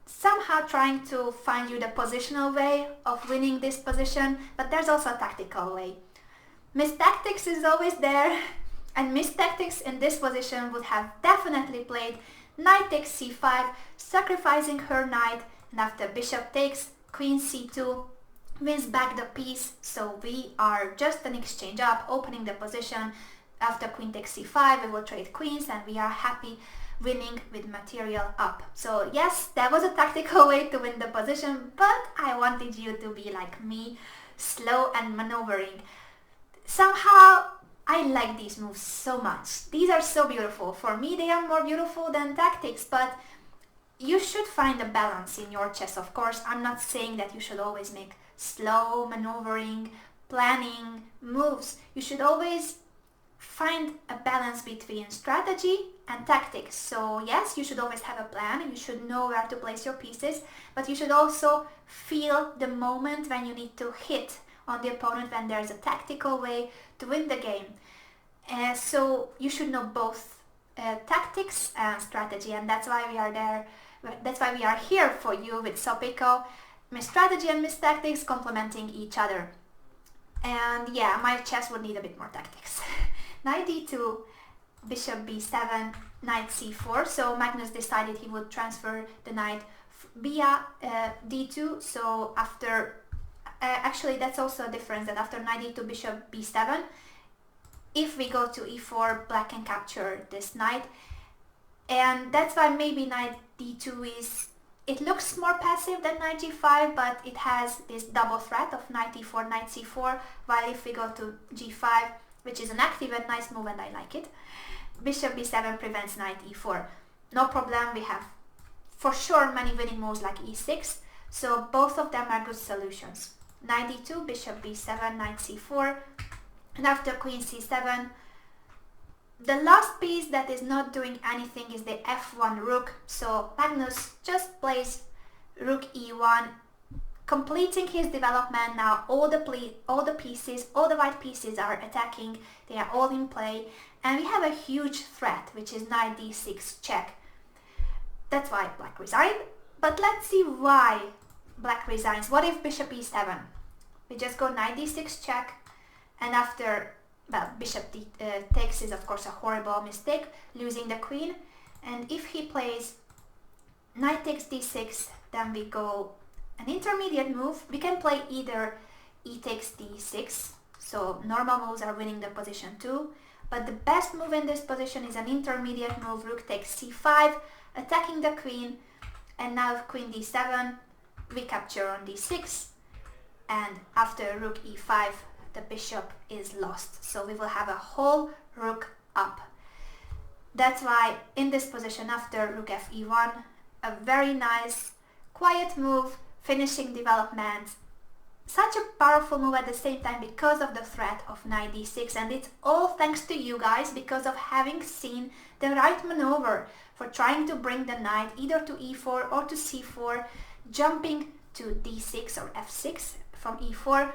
somehow trying to find you the positional way of winning this position, but there's also a tactical way. Miss Tactics is always there, and Miss Tactics in this position would have definitely played knight takes c5, sacrificing her knight, and after bishop takes, queen c2, wins back the piece. So we are just an exchange up, opening the position. After queen takes c5, we will trade queens, and we are happy winning with material up. So yes, that was a tactical way to win the position, but I wanted you to be like me, slow and maneuvering. Somehow I like these moves so much. These are so beautiful. For me they are more beautiful than tactics, but you should find a balance in your chess. Of course, I'm not saying that you should always make slow maneuvering, planning moves. You should always find a balance between strategy and tactics. So yes, you should always have a plan, you should know where to place your pieces, but you should also feel the moment when you need to hit on the opponent, when there's a tactical way to win the game. So you should know both tactics and strategy, and that's why we are there. That's why we are here for you with Sopico. strategy and Miss tactics complementing each other. And yeah, my chess would need a bit more tactics. Knight d2, bishop b7, knight c4. So Magnus decided he would transfer the knight via d2. So after, actually that's also a difference, that after knight d2, bishop b7, if we go to e4, black can capture this knight. And that's why maybe knight d2 is, it looks more passive than knight g5, but it has this double threat of knight e4, knight c4, while if we go to g5, which is an active and nice move and I like it, bishop b7 prevents knight e4. No problem, we have for sure many winning moves like e6, so both of them are good solutions. Knight d2, bishop b7, knight c4, and after queen c7, the last piece that is not doing anything is the f1 rook, so Magnus just plays rook e1, completing his development. Now all the pieces, all the white pieces are attacking, they are all in play, and we have a huge threat, which is knight d6 check. That's why black resigned, but let's see why black resigns. What if bishop e7? We just go knight d6 check, and after, well, bishop takes is of course a horrible mistake, losing the queen. And if he plays knight takes d6, then we go an intermediate move. We can play either e takes d6, so normal moves are winning the position too, but the best move in this position is an intermediate move, rook takes c5, attacking the queen. And now queen d7, we capture on d6, and after rook e5, the bishop is lost, so we will have a whole rook up. That's why in this position, after rook fe1, a very nice quiet move, finishing development. Such a powerful move at the same time because of the threat of knight d6, and it's all thanks to you guys, because of having seen the right maneuver for trying to bring the knight either to e4 or to c4, jumping to d6 or f6 from e4.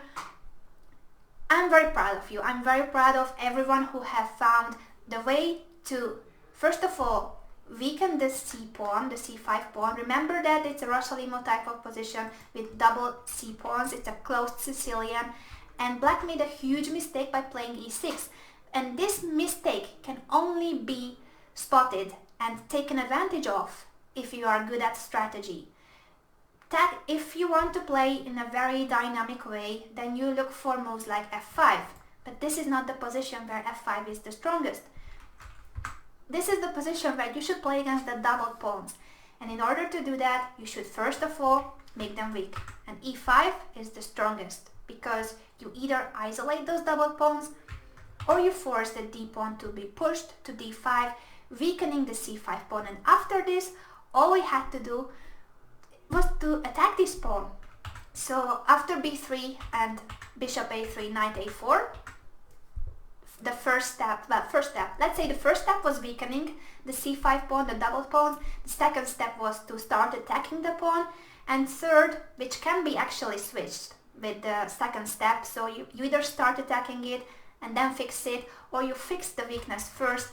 I'm very proud of you. I'm very proud of everyone who have found the way to, first of all, weaken the c pawn, the c5 pawn. Remember that it's a Rossolimo type of position with double c pawns. It's a closed Sicilian, and black made a huge mistake by playing e6. And this mistake can only be spotted and taken advantage of if you are good at strategy. If you want to play in a very dynamic way, then you look for moves like f5, but this is not the position where f5 is the strongest. This is the position where you should play against the double pawns, and in order to do that, you should first of all make them weak, and e5 is the strongest, because you either isolate those double pawns or you force the d pawn to be pushed to d5, weakening the c5 pawn. And after this, all we had to do was to attack this pawn. So after b3 and bishop a3, knight a4, the first step, let's say the first step was weakening the c5 pawn, the double pawn. The second step was to start attacking the pawn, and third, which can be actually switched with the second step, so you either start attacking it and then fix it, or you fix the weakness first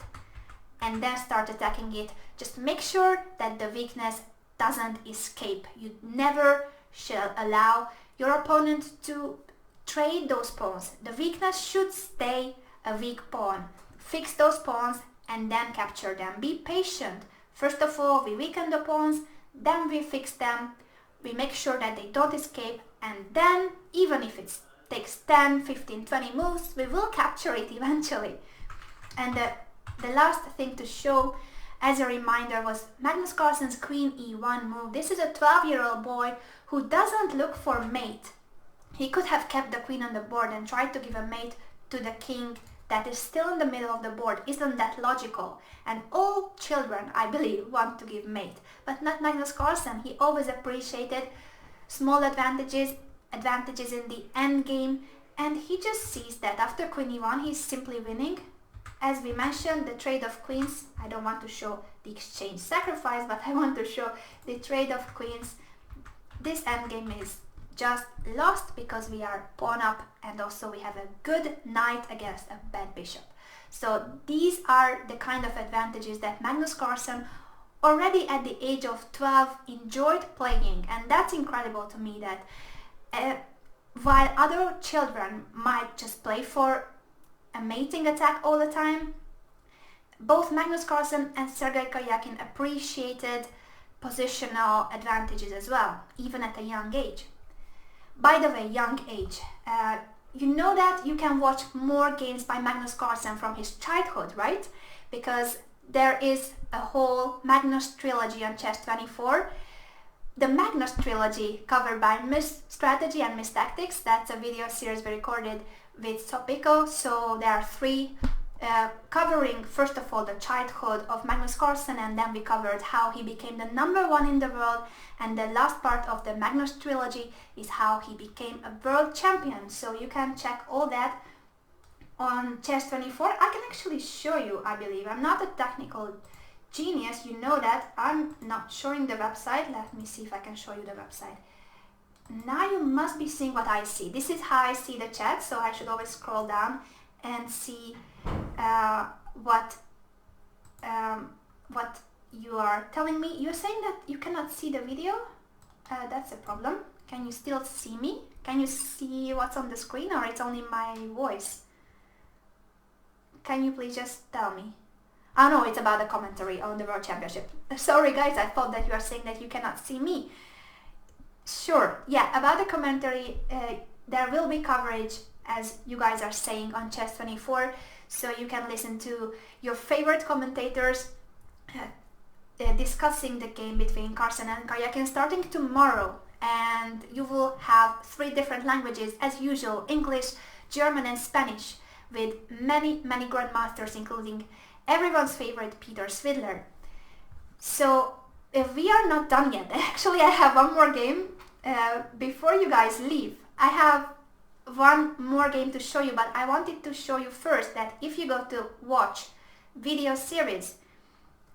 and then start attacking it. Just make sure that the weakness doesn't escape. You never shall allow your opponent to trade those pawns. The weakness should stay a weak pawn. Fix those pawns and then capture them. Be patient. First of all, we weaken the pawns, then we fix them, we make sure that they don't escape, and then even if it takes 10, 15, 20 moves, we will capture it eventually. And the last thing to show as a reminder was Magnus Carlsen's queen e1 move. This is a 12-year-old boy who doesn't look for mate. He could have kept the queen on the board and tried to give a mate to the king that is still in the middle of the board. Isn't that logical? And all children, I believe, want to give mate, but not Magnus Carlsen. He always appreciated small advantages in the end game, and he just sees that after queen e1 he's simply winning. As we mentioned, the trade of queens, I don't want to show the exchange sacrifice, but I want to show the trade of queens. This endgame is just lost because we are pawn up, and also we have a good knight against a bad bishop. So these are the kind of advantages that Magnus Carlsen already at the age of 12 enjoyed playing, and that's incredible to me that while other children might just play for a mating attack all the time, both Magnus Carlsen and Sergei Karjakin appreciated positional advantages as well, even at a young age. By the way, young age. You know that you can watch more games by Magnus Carlsen from his childhood, right? Because there is a whole Magnus trilogy on Chess24. The Magnus trilogy covered by Miss Strategy and Miss Tactics. That's a video series we recorded with Topiko. So there are three covering first of all the childhood of Magnus Carlsen, and then we covered how he became the #1 in the world, and the last part of the Magnus trilogy is how he became a world champion. So you can check all that on Chess24. I can actually show you, I believe. I'm not a technical genius, you know that. I'm not showing the website. Let me see if I can show you the website. Now you must be seeing what I see. This is how I see the chat, so I should always scroll down and see what you are telling me. You're saying that you cannot see the video? That's a problem. Can you still see me? Can you see what's on the screen, or it's only my voice? Can you please just tell me? Oh no, it's about the commentary on the World Championship. Sorry guys, I thought that you are saying that you cannot see me. Sure, yeah, about the commentary, there will be coverage, as you guys are saying, on Chess24, so you can listen to your favorite commentators discussing the game between Carlsen and Karjakin starting tomorrow, and you will have 3 different languages as usual: English, German and Spanish, with many grandmasters, including everyone's favorite Peter Svidler. So if we are not done yet, actually I have one more game before you guys leave. I have one more game to show you, but I wanted to show you first that if you go to watch video series,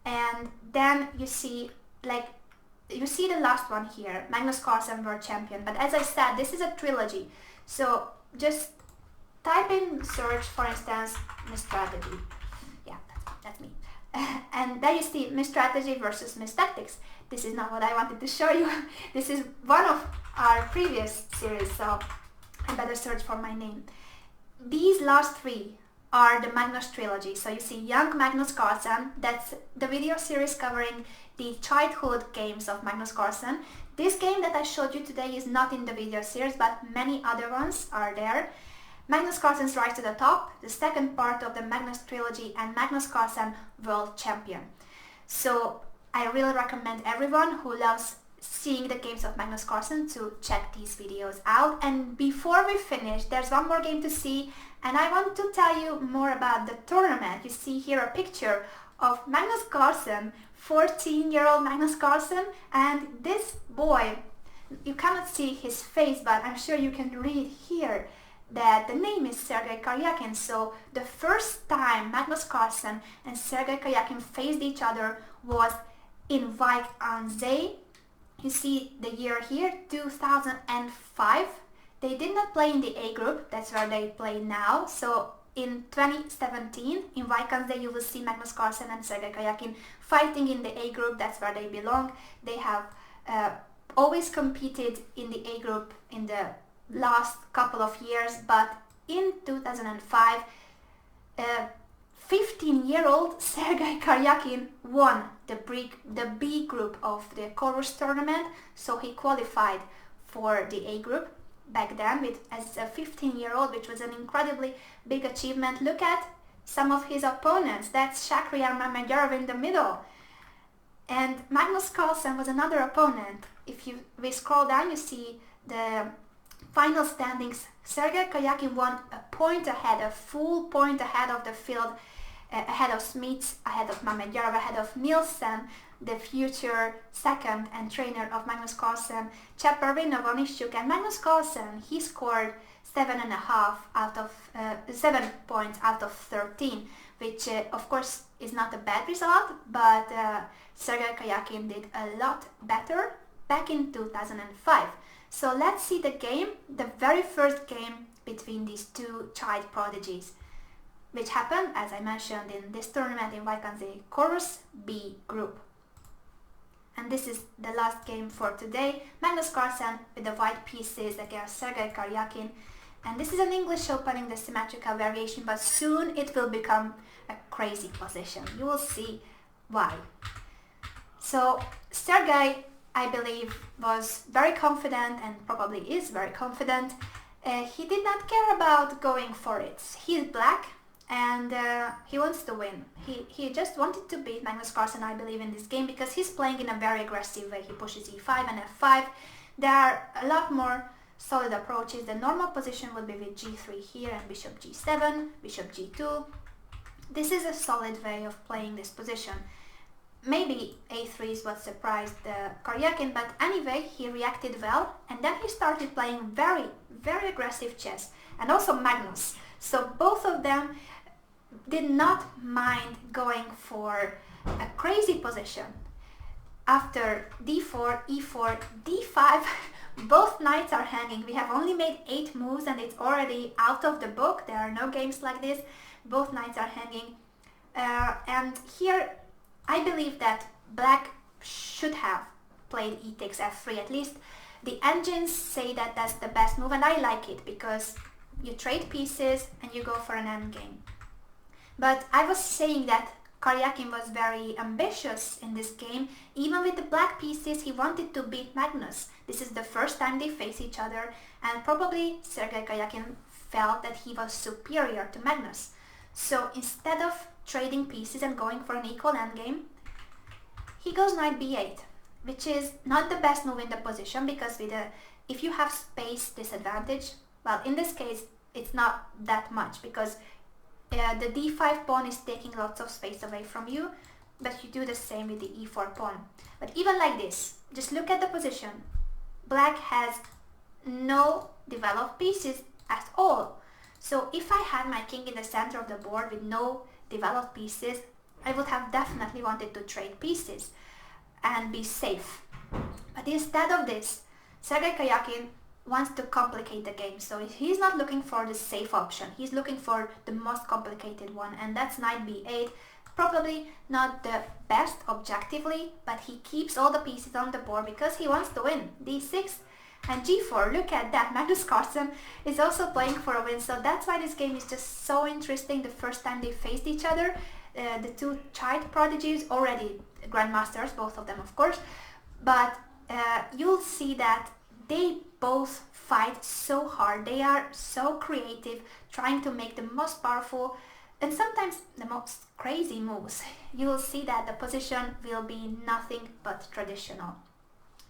and then you see the last one here, Magnus Carlsen World Champion. But as I said, this is a trilogy, so just type in search, for instance, Miss Strategy. Yeah, that's me. And there you see Miss Strategy versus Miss Tactics. This is not what I wanted to show you. This is one of our previous series, so I better search for my name. These last 3 are the Magnus trilogy. So you see young Magnus Carlsen, that's the video series covering the childhood games of Magnus Carlsen. This game that I showed you today is not in the video series, but many other ones are there. Magnus Carlsen's Rise to the Top, the second part of the Magnus trilogy, and Magnus Carlsen World Champion. So I really recommend everyone who loves seeing the games of Magnus Carlsen to check these videos out. And before we finish, there's one more game to see, and I want to tell you more about the tournament. You see here a picture of Magnus Carlsen, 14-year-old Magnus Carlsen, and this boy, you cannot see his face, but I'm sure you can read here that the name is Sergei Karjakin. So the first time Magnus Carlsen and Sergei Karjakin faced each other was in Vike aan Zee. You see the year here, 2005. They did not play in the A group, that's where they play now. So in 2017, in Vike aan Zee, you will see Magnus Carlsen and Sergei Karjakin fighting in the A group, that's where they belong. They have always competed in the A group in the last couple of years, but in 2005, 15-year-old Sergei Karjakin won the B group of the Chorus tournament, so he qualified for the A group back then as a 15-year-old, which was an incredibly big achievement. Look at some of his opponents. That's Shakhriyar Mamedyarov in the middle, and Magnus Carlsen was another opponent. If we scroll down, you see the final standings. Sergei Karjakin won a full point ahead of the field, ahead of Smits, ahead of Mamedyarov, ahead of Nielsen, the future second and trainer of Magnus Carlsen, Chaparino, Vonishchuk, and Magnus Carlsen. He scored 7 points out of 13, which of course is not a bad result, but Sergei Karjakin did a lot better back in 2005. So let's see the game, the very first game between these 2 child prodigies, which happened, as I mentioned, in this tournament in Vike aan Zee, Chorus B group. and this is the last game for today. Magnus Carlsen with the white pieces against Sergei Karjakin. And this is an English opening, the symmetrical variation, but soon it will become a crazy position. You will see why. So Sergei, I believe, was very confident and probably is very confident. He did not care about going for it. He is black and he wants to win. He just wanted to beat Magnus Carlsen, I believe, in this game because he's playing in a very aggressive way. He pushes e5 and f5. There are a lot more solid approaches. The normal position would be with g3 here and bishop g7, bishop g2. This is a solid way of playing this position. Maybe a3 is what surprised Karjakin, but anyway, he reacted well, and then he started playing very, very aggressive chess, and also Magnus. So both of them did not mind going for a crazy position. After d4, e4, d5, both knights are hanging. We have only made 8 moves and it's already out of the book. There are no games like this. Both knights are hanging. And here I believe that black should have played e takes f3. At least the engines say that that's the best move, and I like it because you trade pieces and you go for an endgame. But I was saying that Karjakin was very ambitious in this game. Even with the black pieces, he wanted to beat Magnus. This is the first time they face each other, and probably Sergei Karjakin felt that he was superior to Magnus. So instead of trading pieces and going for an equal endgame, he goes knight b8, which is not the best move in the position because if you have space disadvantage, well, in this case it's not that much because the d5 pawn is taking lots of space away from you, but you do the same with the e4 pawn. But even like this, just look at the position. Black has no developed pieces at all. So if I had my king in the center of the board with no developed pieces, I would have definitely wanted to trade pieces and be safe. But instead of this, Sergei Karjakin wants to complicate the game. So he's not looking for the safe option. He's looking for the most complicated one, and that's knight b8. Probably not the best objectively, but he keeps all the pieces on the board because he wants to win. d6 and g4, look at that. Magnus Carlsen is also playing for a win, so that's why this game is just so interesting. The first time they faced each other, the two child prodigies, already grandmasters, both of them of course, but you'll see that they both fight so hard. They are so creative, trying to make the most powerful and sometimes the most crazy moves. You will see that the position will be nothing but traditional.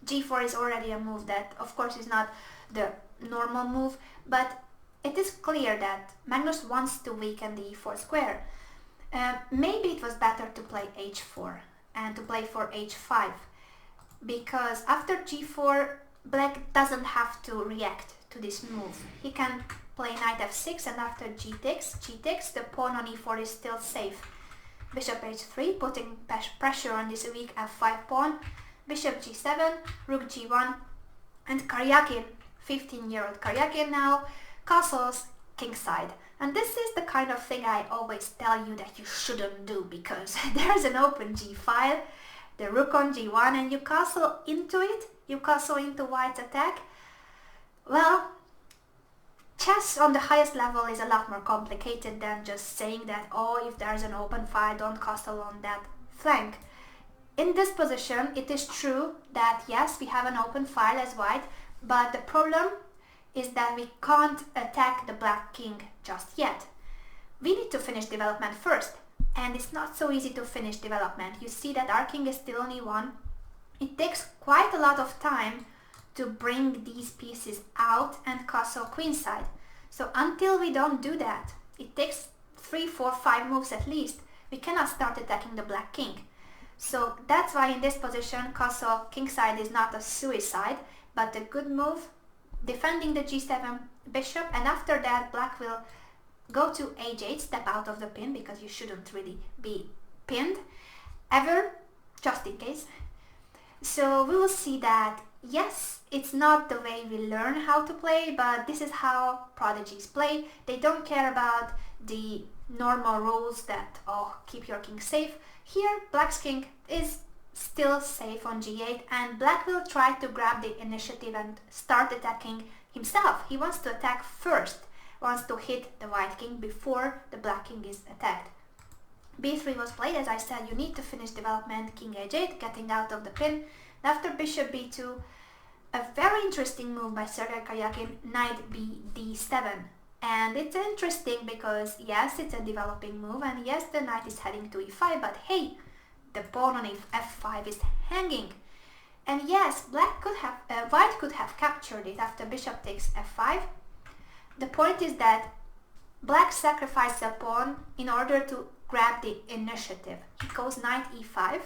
g4 is already a move that of course is not the normal move, but it is clear that Magnus wants to weaken the e4 square. Maybe it was better to play h4 and to play for h5, because after g4 black doesn't have to react to this move. He can play knight f6, and after g takes, the pawn on e4 is still safe. Bishop h3, putting pressure on this weak f5 pawn. Bishop g7, rook g1, and Karjakin, 15-year-old Karjakin now, castles kingside. And this is the kind of thing I always tell you that you shouldn't do, because there's an open g file, the rook on g1, and you castle into it, you castle into white's attack. Well, chess on the highest level is a lot more complicated than just saying that, oh, if there's an open file, don't castle on that flank. In this position, it is true that yes, we have an open file as white, but the problem is that we can't attack the black king just yet. We need to finish development first, and it's not so easy to finish development. You see that our king is still on e1. It takes quite a lot of time to bring these pieces out and castle queenside. So until we don't do that, it takes 3, 4, 5 moves at least. We cannot start attacking the black king. So that's why in this position, castle kingside is not a suicide, but a good move, defending the g7 bishop, and after that black will go to h8, step out of the pin, because you shouldn't really be pinned ever, just in case. So we will see that yes, it's not the way we learn how to play, but this is how prodigies play. They don't care about the normal rules that, oh, keep your king safe. Here, black's king is still safe on g8, and black will try to grab the initiative and start attacking himself. He wants to attack first, wants to hit the white king before the black king is attacked. b3 was played. As I said, you need to finish development. King h8, getting out of the pin. After bishop b2, a very interesting move by Sergei Karjakin, knight b d7. And it's interesting because yes, it's a developing move, and yes, the knight is heading to e5, but hey, the pawn on f5 is hanging. And yes, white could have captured it after bishop takes f5. The point is that black sacrificed a pawn in order to grab the initiative. He goes knight e5,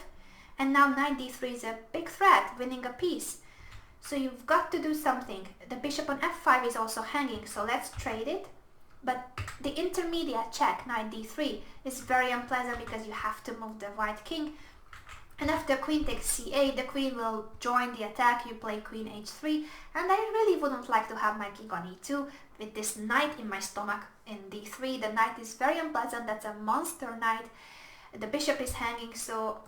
and now knight d3 is a big threat, winning a piece. So you've got to do something. The bishop on f5 is also hanging, so let's trade it. But the intermediate check, knight d3, is very unpleasant because you have to move the white king. And after queen takes c8, the queen will join the attack. You play queen h3, and I really wouldn't like to have my king on e2 with this knight in my stomach in d3. The knight is very unpleasant. That's a monster knight. The bishop is hanging, so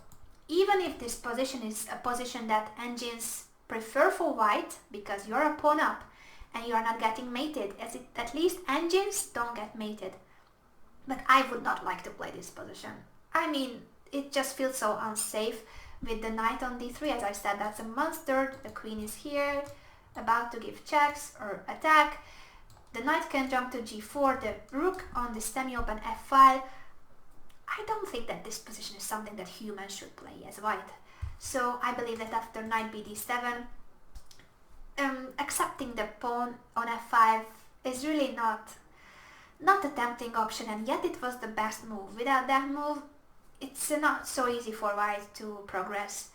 even if this position is a position that engines prefer for white because you're a pawn up and you are not getting mated, at least engines don't get mated. But I would not like to play this position. I mean, it just feels so unsafe with the knight on d3. As I said, that's a monster. The queen is here, about to give checks or attack. The knight can jump to g4, the rook on the semi-open f5. I don't think that this position is something that humans should play as white. So I believe that after knight b d7, accepting the pawn on f5 is really not a tempting option, and yet it was the best move. Without that move, it's not so easy for white to progress.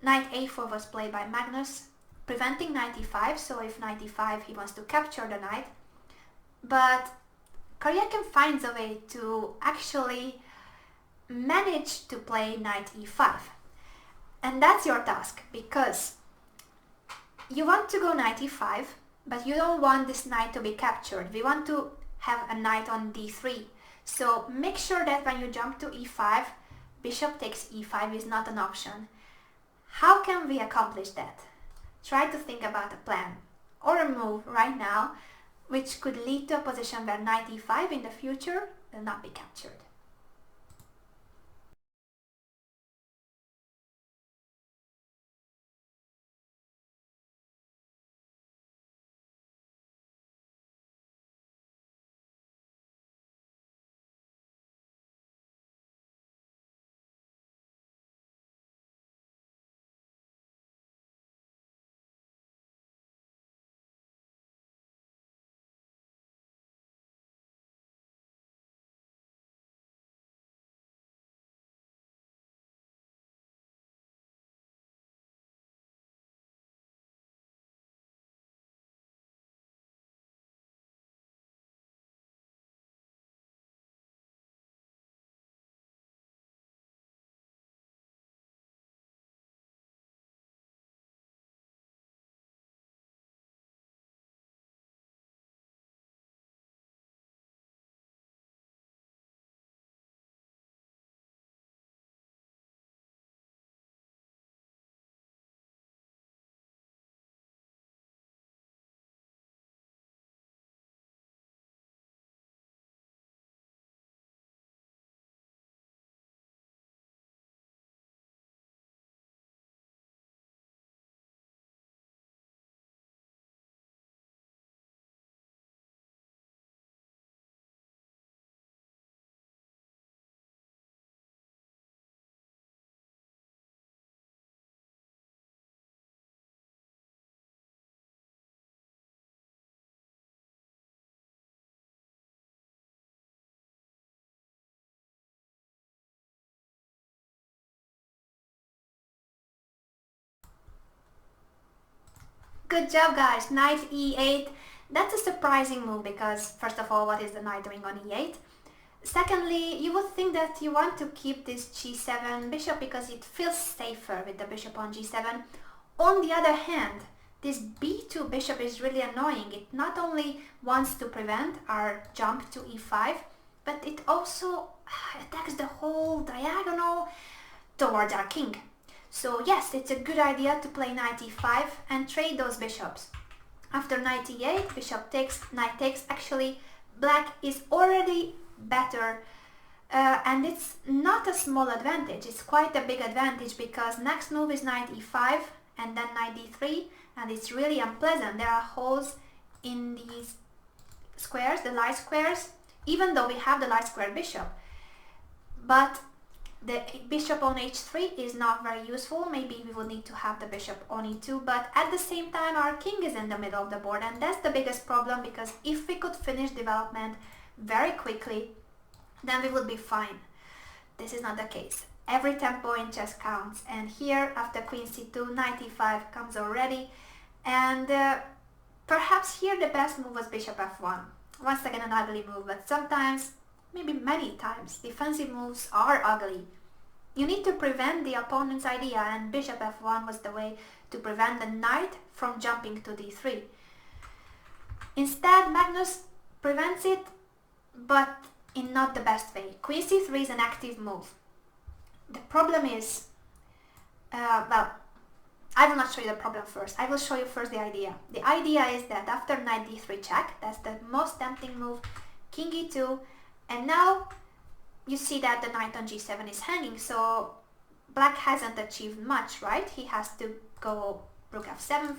Knight a4 was played by Magnus, preventing knight e5, so if knight e5 he wants to capture the knight. But Karjakin finds a way to actually manage to play knight e5. And that's your task, because you want to go knight e5, but you don't want this knight to be captured. We want to have a knight on d3. So make sure that when you jump to e5, bishop takes e5 is not an option. How can we accomplish that? Try to think about a plan or a move right now which could lead to a position where knight e5 in the future will not be captured. Good job, guys. Knight e8. That's a surprising move because, first of all, what is the knight doing on e8? Secondly, you would think that you want to keep this g7 bishop because it feels safer with the bishop on g7. On the other hand, this b2 bishop is really annoying. It not only wants to prevent our jump to e5, but it also attacks the whole diagonal towards our king. So yes, it's a good idea to play knight e5 and trade those bishops. After knight e8, bishop takes, knight takes. Actually, black is already better, and it's not a small advantage, it's quite a big advantage, because next move is knight e5 and then knight d3, and it's really unpleasant. There are holes in these squares, the light squares, even though we have the light square bishop. But the bishop on h3 is not very useful. Maybe we will need to have the bishop on e2, but at the same time our king is in the middle of the board, and that's the biggest problem, because if we could finish development very quickly, then we would be fine. This is not the case. Every tempo in chess counts, and here after queen c2, knight e5 comes already, and perhaps here the best move was bishop f1. Once again an ugly move, but sometimes, maybe many times, defensive moves are ugly. You need to prevent the opponent's idea, and bishop f1 was the way to prevent the knight from jumping to d3. Instead, Magnus prevents it, but in not the best way. Queen c3 is an active move. The problem is, well, I will not show you the problem first. I will show you first the idea. The idea is that after knight d3 check, that's the most tempting move, king e2, and now you see that the knight on g7 is hanging, so black hasn't achieved much, right? He has to go rook f7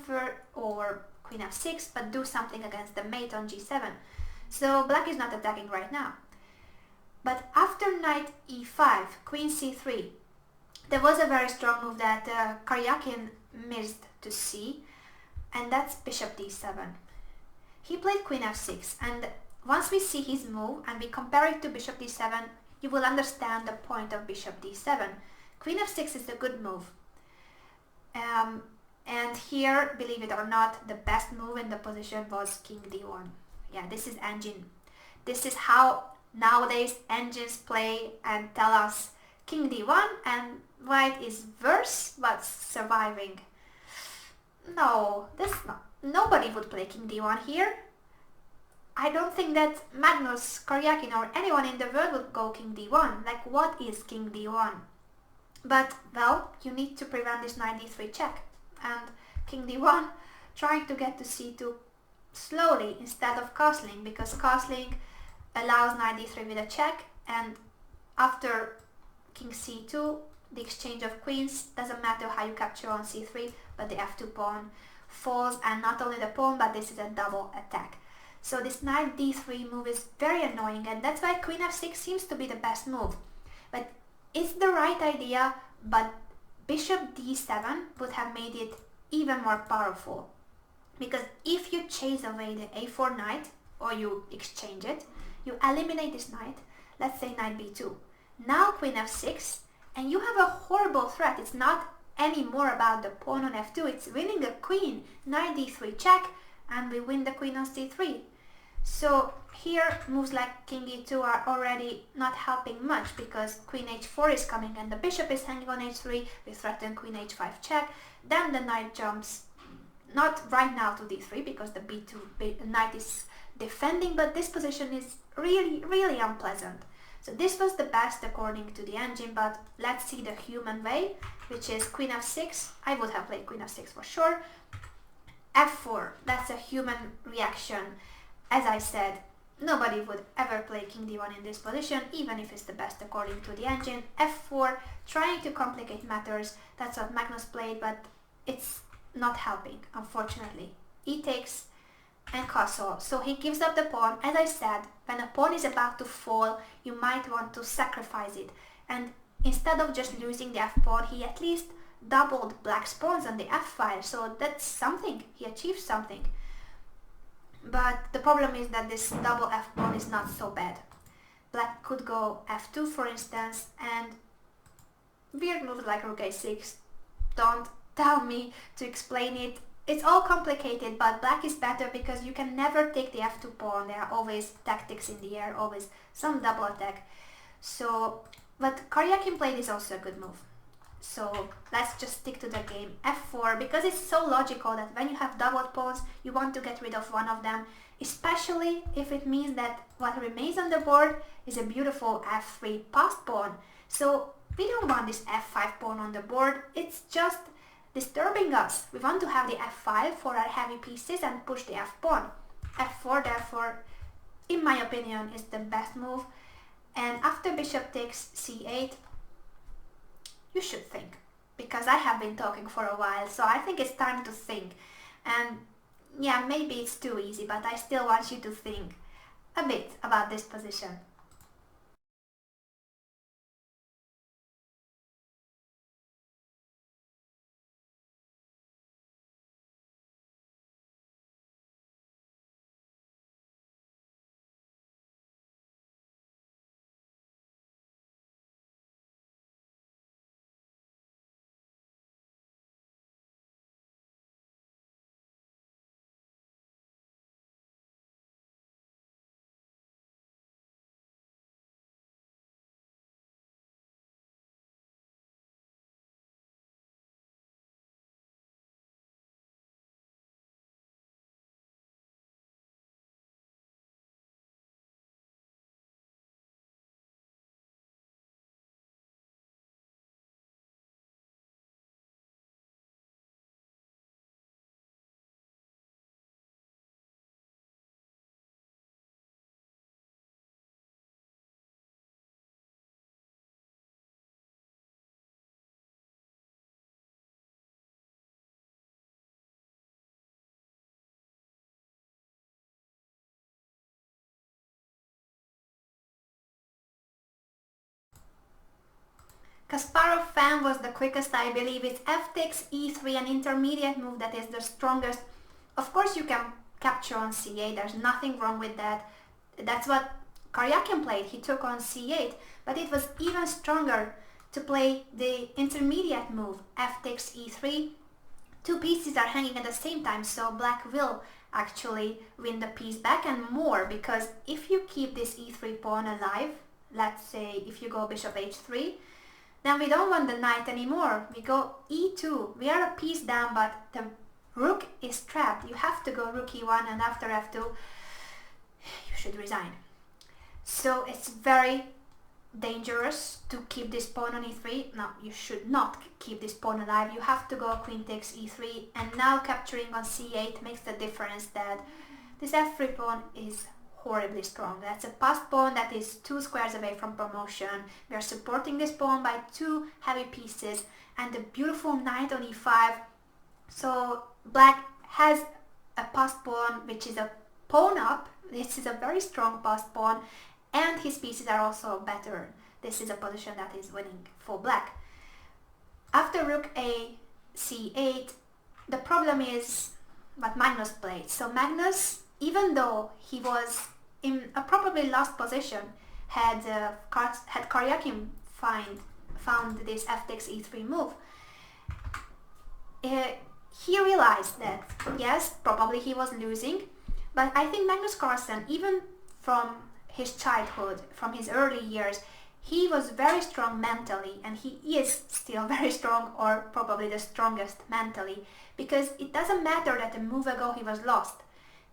or queen f6, but do something against the mate on g7. So black is not attacking right now. But after knight e5, queen c3, there was a very strong move that Karjakin missed to see, and that's bishop d7. He played queen f6, and once we see his move and we compare it to bishop d7, you will understand the point of bishop d7. Queen f6 is a good move. And here, believe it or not, the best move in the position was king d1. Yeah, this is engine. This is how nowadays engines play and tell us king d1 and white is worse but surviving. No, nobody would play king d1 here. I don't think that Magnus, Karjakin or anyone in the world would go king d1. Like, what is king d1? But, well, you need to prevent this knight d3 check. And king d1 trying to get to c2 slowly instead of castling, because castling allows knight d3 with a check, and after king c2, the exchange of queens, doesn't matter how you capture on c3, but the f2 pawn falls, and not only the pawn, but this is a double attack. So this knight d3 move is very annoying, and that's why queen f6 seems to be the best move. But it's the right idea, but bishop d7 would have made it even more powerful. Because if you chase away the a4 knight, or you exchange it, you eliminate this knight, let's say knight b2. Now queen f6, and you have a horrible threat. It's not anymore about the pawn on f2, it's winning a queen. Knight d3 check, and we win the queen on c3. So here moves like king e2 are already not helping much, because queen h4 is coming and the bishop is hanging on h3, we threaten queen h5 check, then the knight jumps, not right now to d3 because the b2 knight is defending, but this position is really unpleasant. So this was the best according to the engine, but let's see the human way, which is queen f6. I would have played queen f6 for sure. f4, that's a human reaction. As I said, nobody would ever play king d1 in this position, even if it's the best according to the engine. f4, trying to complicate matters, that's what Magnus played, but it's not helping, unfortunately. E takes and castle, so he gives up the pawn. As I said, when a pawn is about to fall, you might want to sacrifice it, and instead of just losing the f-pawn, he at least doubled black's pawns on the f-file, so that's something, he achieved something. But the problem is that this double f-pawn is not so bad. Black could go f2 for instance, and weird moves like rook a6, don't tell me to explain it. It's all complicated, but black is better because you can never take the f2 pawn. There are always tactics in the air, always some double attack. So, but Karjakin played is also a good move. So let's just stick to the game. f4, because it's so logical that when you have doubled pawns, you want to get rid of one of them, especially if it means that what remains on the board is a beautiful f3 passed pawn. So We don't want this f5 pawn on the board. It's just disturbing us. We want to have the f5 for our heavy pieces and push the f pawn. f4 therefore, in my opinion, is the best move. And after bishop takes c8, you should think. Because I have been talking for a while, so I think it's time to think. And yeah, maybe it's too easy, but I still want you to think a bit about this position. Kasparov fan was the quickest, I believe. It's f takes e3, an intermediate move that is the strongest. Of course you can capture on c8, there's nothing wrong with that. That's what Karjakin played, he took on c8, but it was even stronger to play the intermediate move, f takes e3. Two pieces are hanging at the same time, so black will actually win the piece back and more, because if you keep this e3 pawn alive, let's say if you go bishop h3, then we don't want the knight anymore. We go e2. We are a piece down, but the rook is trapped. You have to go rook e1, and after f2, you should resign. So it's very dangerous to keep this pawn on e3. No, you should not keep this pawn alive. You have to go queen takes e3, and now capturing on c8 makes the difference that this f3 pawn is horribly strong. That's a passed pawn that is 2 squares away from promotion. We are supporting this pawn by 2 heavy pieces and the beautiful knight on e5. So black has a passed pawn which is a pawn up. This is a very strong passed pawn, and his pieces are also better. This is a position that is winning for black. After rook a c8, the problem is what Magnus played. So Magnus, even though he was in a probably lost position, had Karjakin found this f takes e3 move, he realized that yes, probably he was losing, but I think Magnus Carlsen, even from his childhood, from his early years, he was very strong mentally, and he is still very strong, or probably the strongest mentally, because it doesn't matter that a move ago he was lost.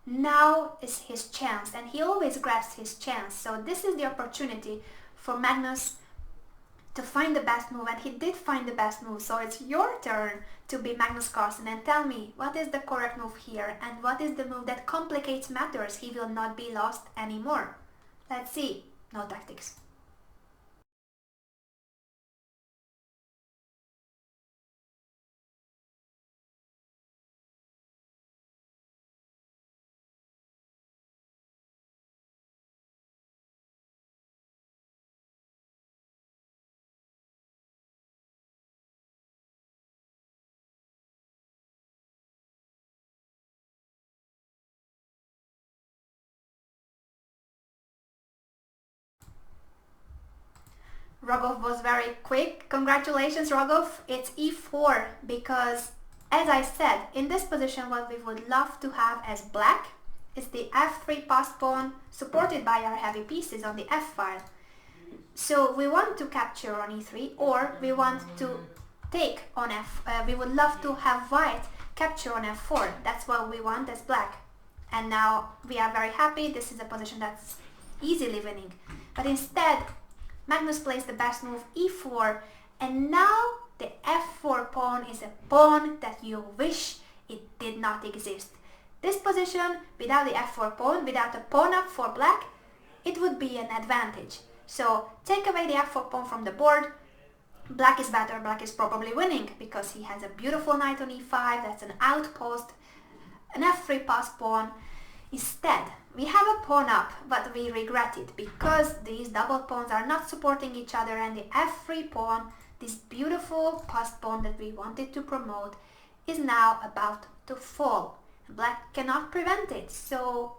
Now is his chance, and he always grabs his chance. So this is the opportunity for Magnus to find the best move, and he did find the best move. So it's your turn to be Magnus Carlsen and tell me what is the correct move here, and what is the move that complicates matters. He will not be lost anymore. Let's see. No tactics. Rogov was very quick. Congratulations, Rogov. It's e4 because, as I said, in this position what we would love to have as black is the f3 passed pawn supported by our heavy pieces on the f file. So we want to capture on e3, or we want to take on we would love to have white capture on f4. That's what we want as black. And now we are very happy. This is a position that's easily winning. But instead, Magnus plays the best move e4, and now the f4 pawn is a pawn that you wish it did not exist. This position, without the f4 pawn, without a pawn up for black, it would be an advantage. So take away the f4 pawn from the board. Black is better, black is probably winning because he has a beautiful knight on e5, that's an outpost, an f3 passed pawn. Instead, we have a pawn up, but we regret it because these double pawns are not supporting each other, and the f3 pawn, this beautiful passed pawn that we wanted to promote, is now about to fall. Black cannot prevent it, so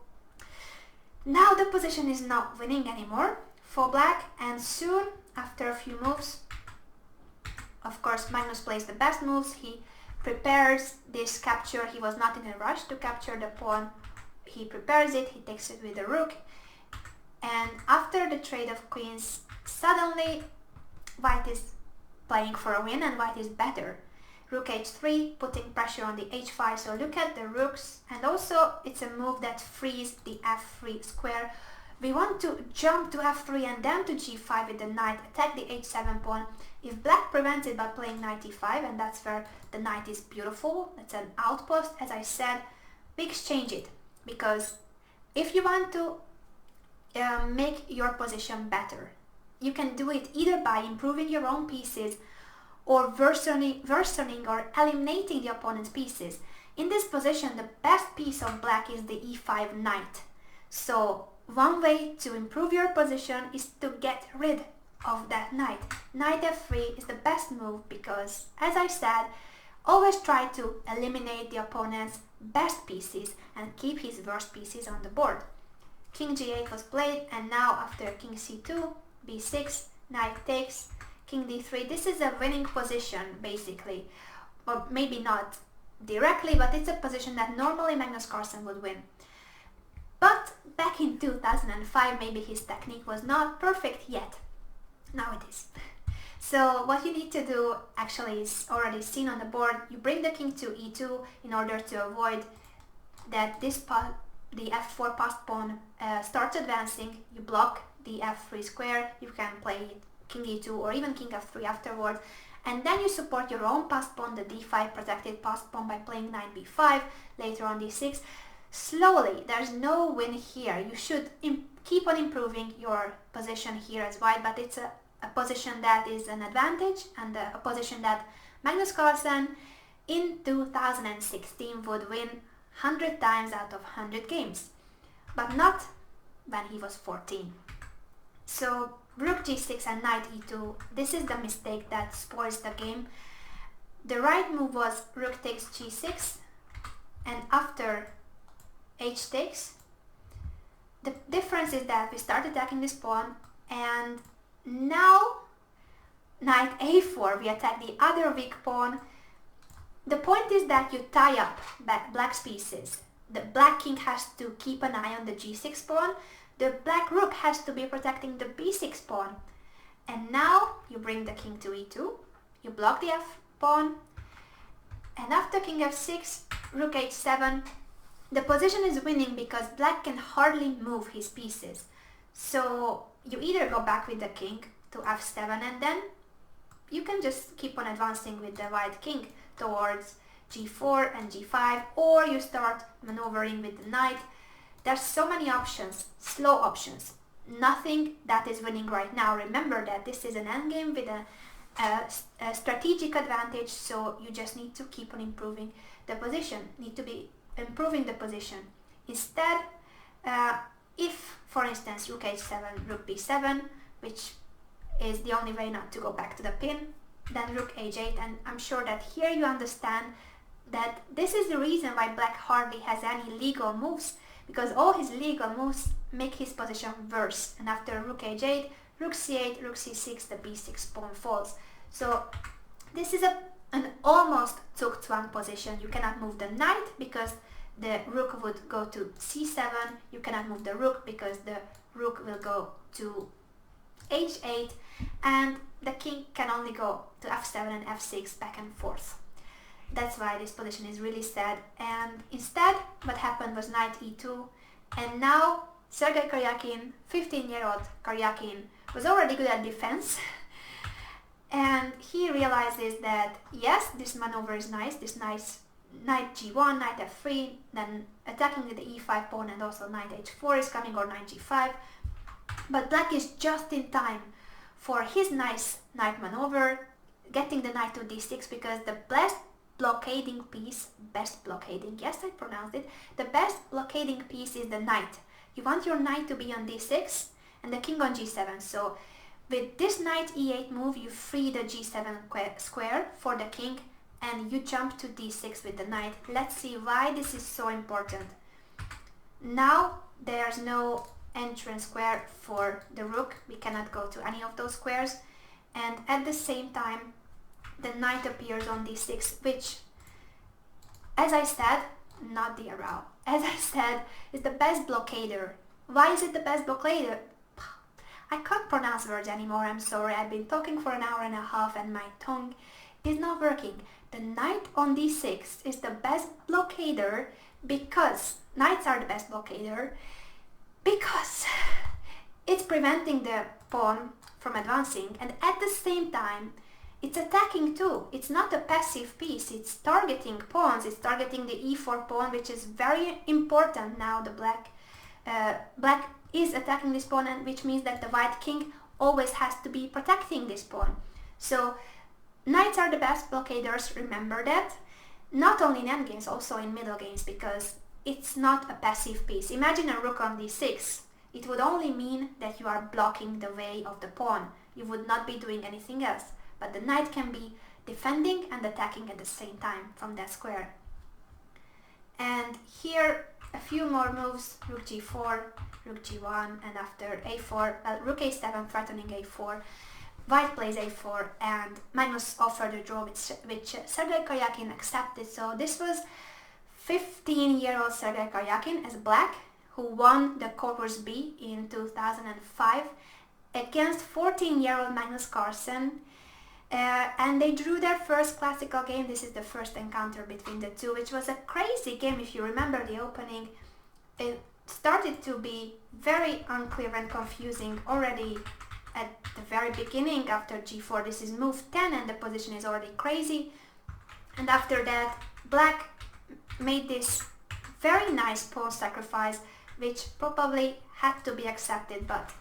now the position is not winning anymore for black, and soon, after a few moves, of course Magnus plays the best moves. He prepares this capture. He was not in a rush to capture the pawn. He prepares it, he takes it with the rook, and after the trade of queens, suddenly white is playing for a win and white is better. Rook h3, putting pressure on the h5, so look at the rooks, and also it's a move that frees the f3 square. We want to jump to f3 and then to g5 with the knight, attack the h7 pawn. If black prevents it by playing knight e5, and that's where the knight is beautiful, it's an outpost, as I said, we exchange it. Because if you want to make your position better, you can do it either by improving your own pieces or worsening or eliminating the opponent's pieces. In this position, the best piece of black is the e5 knight. So one way to improve your position is to get rid of that knight. Knight f3 is the best move because, as I said, always try to eliminate the opponent's best pieces and keep his worst pieces on the board. King g8 was played, and now after king c2, b6, knight takes, king d3. This is a winning position basically, or maybe not directly, but it's a position that normally Magnus Carlsen would win. But back in 2005, maybe his technique was not perfect yet. Now it is. So what you need to do actually is already seen on the board. You bring the king to e2 in order to avoid that the f4 passed pawn starts advancing. You block the f3 square. You can play king e2 or even king f3 afterwards. And then you support your own passed pawn, the d5 protected passed pawn, by playing knight b5, later on d6. Slowly, there's no win here. You should keep on improving your position here as white, but it's a position that is an advantage, and a position that Magnus Carlsen in 2016 would win 100 times out of 100 games, but not when he was 14. So rook g6 and knight e2, this is the mistake that spoils the game. The right move was rook takes g6, and after h takes, the difference is that we start attacking this pawn, and now knight a4, we attack the other weak pawn. The point is that you tie up black's pieces. The black king has to keep an eye on the g6 pawn. The black rook has to be protecting the b6 pawn. And now you bring the king to e2, you block the f pawn, and after king f6, rook h7, the position is winning because black can hardly move his pieces. So you either go back with the king to f7, and then you can just keep on advancing with the white king towards g4 and g5, or you start maneuvering with the knight. There's so many options, slow options, nothing that is winning right now. Remember that this is an endgame with a strategic advantage, so you just need to keep on improving the position, need to be improving the position. Instead, if, for instance, rook h7, rook b7, which is the only way not to go back to the pin, then rook h8, and I'm sure that here you understand that this is the reason why black hardly has any legal moves, because all his legal moves make his position worse. And after rook h8, rook c8, rook c6, the b6 pawn falls. So this is an almost zugzwang position. You cannot move the knight because the rook would go to c7. You cannot move the rook because the rook will go to h8, and the king can only go to f7 and f6 back and forth. That's why this position is really sad. And instead, what happened was knight e2, and now Sergei Karjakin, 15-year-old Karjakin, was already good at defense. And he realizes that yes, this maneuver is nice, this nice knight g1, knight f3, then attacking with the e5 pawn, and also knight h4 is coming, or knight g5. But black is just in time for his nice knight maneuver, getting the knight to d6, because the best blockading piece, yes I pronounced it, the best blockading piece is the knight. You want your knight to be on d6 and the king on g7. So with this knight e8 move, you free the g7 square for the king, and you jump to d6 with the knight. Let's see why this is so important. Now there's no entrance square for the rook. We cannot go to any of those squares. And at the same time, the knight appears on d6, which, as I said, not the arrow, as I said, is the best blockader. Why is it the best blockader? I can't pronounce words anymore, I'm sorry. I've been talking for an hour and a half and my tongue is not working. The knight on d6 is the best blockader because knights are the best blockader because it's preventing the pawn from advancing, and at the same time it's attacking too. It's not a passive piece, it's targeting pawns, it's targeting the e4 pawn, which is very important now. The black is attacking this pawn, and which means that the white king always has to be protecting this pawn. So knights are the best blockaders, remember that. Not only in endgames, also in middle games, because it's not a passive piece. Imagine a rook on d6. It would only mean that you are blocking the way of the pawn. You would not be doing anything else. But the knight can be defending and attacking at the same time from that square. And here a few more moves, rook g4, rook g1, and after a4, rook a7 threatening a4, white plays a4, and Magnus offered a draw which Sergei Karjakin accepted. So this was 15-year-old Sergei Karjakin as black, who won the Corpus B in 2005 against 14-year-old Magnus Carlsen. And they drew their first classical game. This is the first encounter between the two, which was a crazy game. If you remember the opening, it started to be very unclear and confusing already at the very beginning. After g4, this is move 10 and the position is already crazy. And after that, black made this very nice pawn sacrifice, which probably had to be accepted, but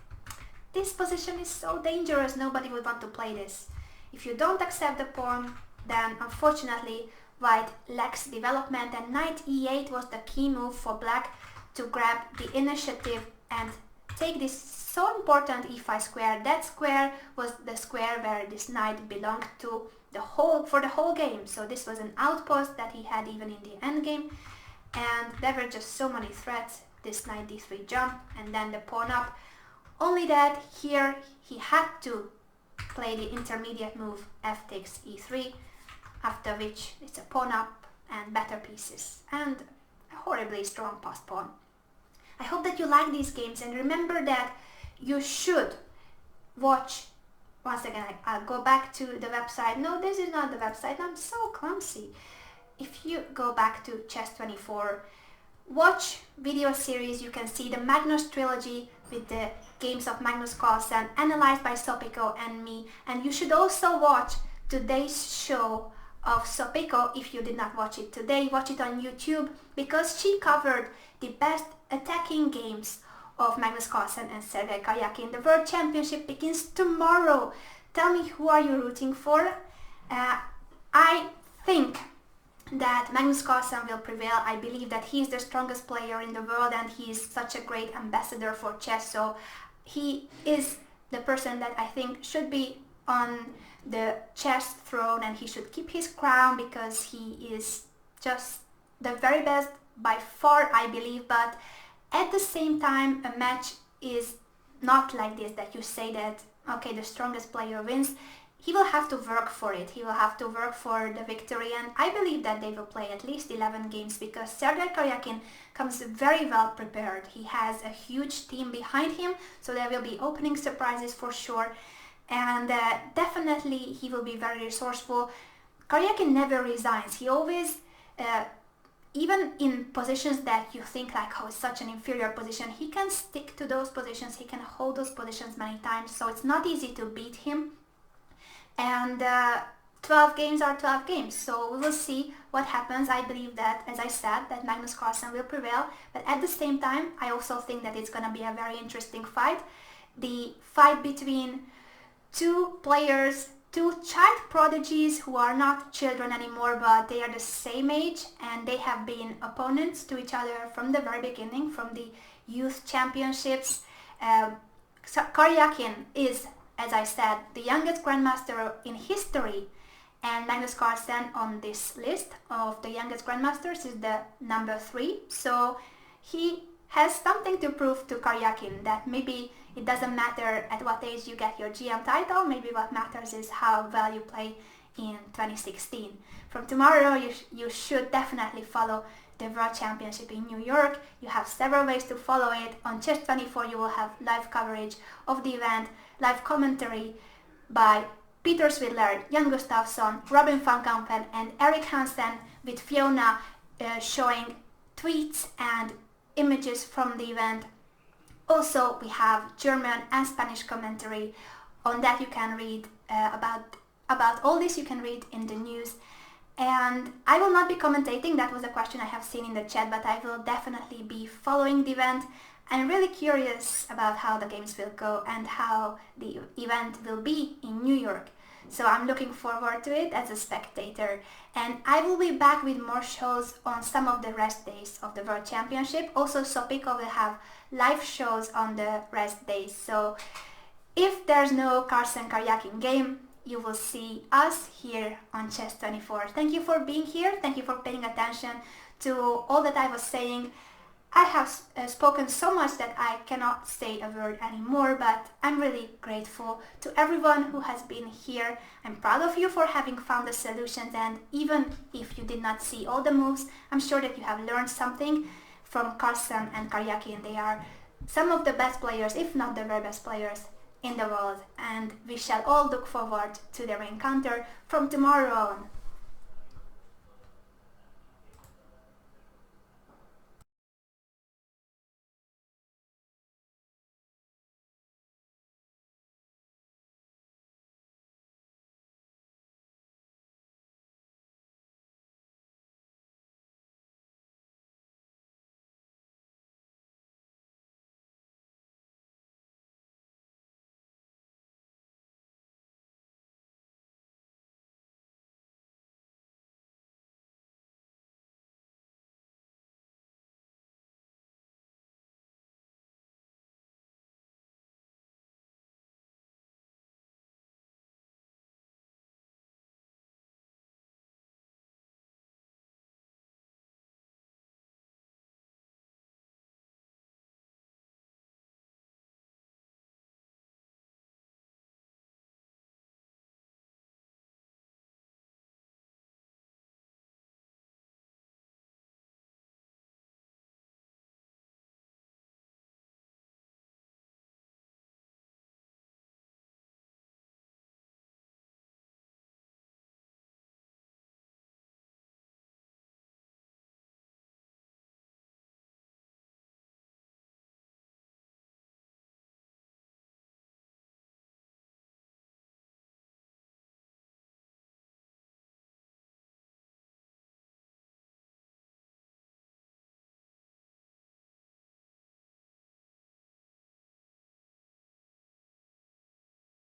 this position is so dangerous, nobody would want to play this. If you don't accept the pawn, then unfortunately white lacks development, and knight e8 was the key move for black to grab the initiative and take this so important e5 square. That square was the square where this knight belonged to for the whole game. So this was an outpost that he had even in the endgame, and there were just so many threats. This knight d3 jump and then the pawn up. Only that here he had to play the intermediate move f takes e3, after which it's a pawn up and better pieces and a horribly strong passed pawn. I hope that you like these games, and remember that you should watch. Once again, I'll go back to the website. No, this is not the website, I'm so clumsy. If you go back to Chess24, watch video series, you can see the Magnus trilogy with the games of Magnus Carlsen analyzed by Sopico and me, and you should also watch today's show of Sopico. If you did not watch it today, watch it on YouTube, because she covered the best attacking games of Magnus Carlsen and Sergei Karjakin. The World Championship begins tomorrow. Tell me, who are you rooting for? I think that Magnus Carlsen will prevail. I believe that he is the strongest player in the world, and he is such a great ambassador for chess. So he is the person that I think should be on the chess throne, and he should keep his crown because he is just the very best by far, I believe. But at the same time, a match is not like this, that you say that, okay, the strongest player wins. He will have to work for it. He will have to work for the victory, and I believe that they will play at least 11 games because Sergei Karjakin comes very well prepared. He has a huge team behind him, so there will be opening surprises for sure, and definitely he will be very resourceful. Karjakin never resigns. He always even in positions that you think like, oh, it's such an inferior position, he can stick to those positions, he can hold those positions many times, so it's not easy to beat him. And 12 games are 12 games, so we will see what happens. I believe that, as I said, that Magnus Carlsen will prevail, but at the same time, I also think that it's going to be a very interesting fight. The fight between two players, two child prodigies who are not children anymore, but they are the same age, and they have been opponents to each other from the very beginning, from the youth championships. Karjakin is, as I said, the youngest grandmaster in history, and Magnus Carlsen on this list of the youngest grandmasters is the number 3. So he has something to prove to Karjakin, that maybe it doesn't matter at what age you get your GM title, maybe what matters is how well you play in 2016. From tomorrow, you should definitely follow the World Championship in New York. You have several ways to follow it. On Chess24 you will have live coverage of the event, live commentary by Peter Swidler, Jan Gustafsson, Robin van Kampen and Eric Hansen, with Fiona showing tweets and images from the event. Also, we have German and Spanish commentary. On that you can read about all this, you can read in the news. And I will not be commentating, that was a question I have seen in the chat, but I will definitely be following the event. I'm really curious about how the games will go and how the event will be in New York. So I'm looking forward to it as a spectator. And I will be back with more shows on some of the rest days of the World Championship. Also, Sopico will have live shows on the rest days. So if there's no Carlsen Karjakin game, you will see us here on Chess24. Thank you for being here. Thank you for paying attention to all that I was saying. I have spoken so much that I cannot say a word anymore, but I'm really grateful to everyone who has been here. I'm proud of you for having found the solutions, and even if you did not see all the moves, I'm sure that you have learned something from Carlsen and Karjakin. They are some of the best players, if not the very best players in the world, and we shall all look forward to their encounter from tomorrow on.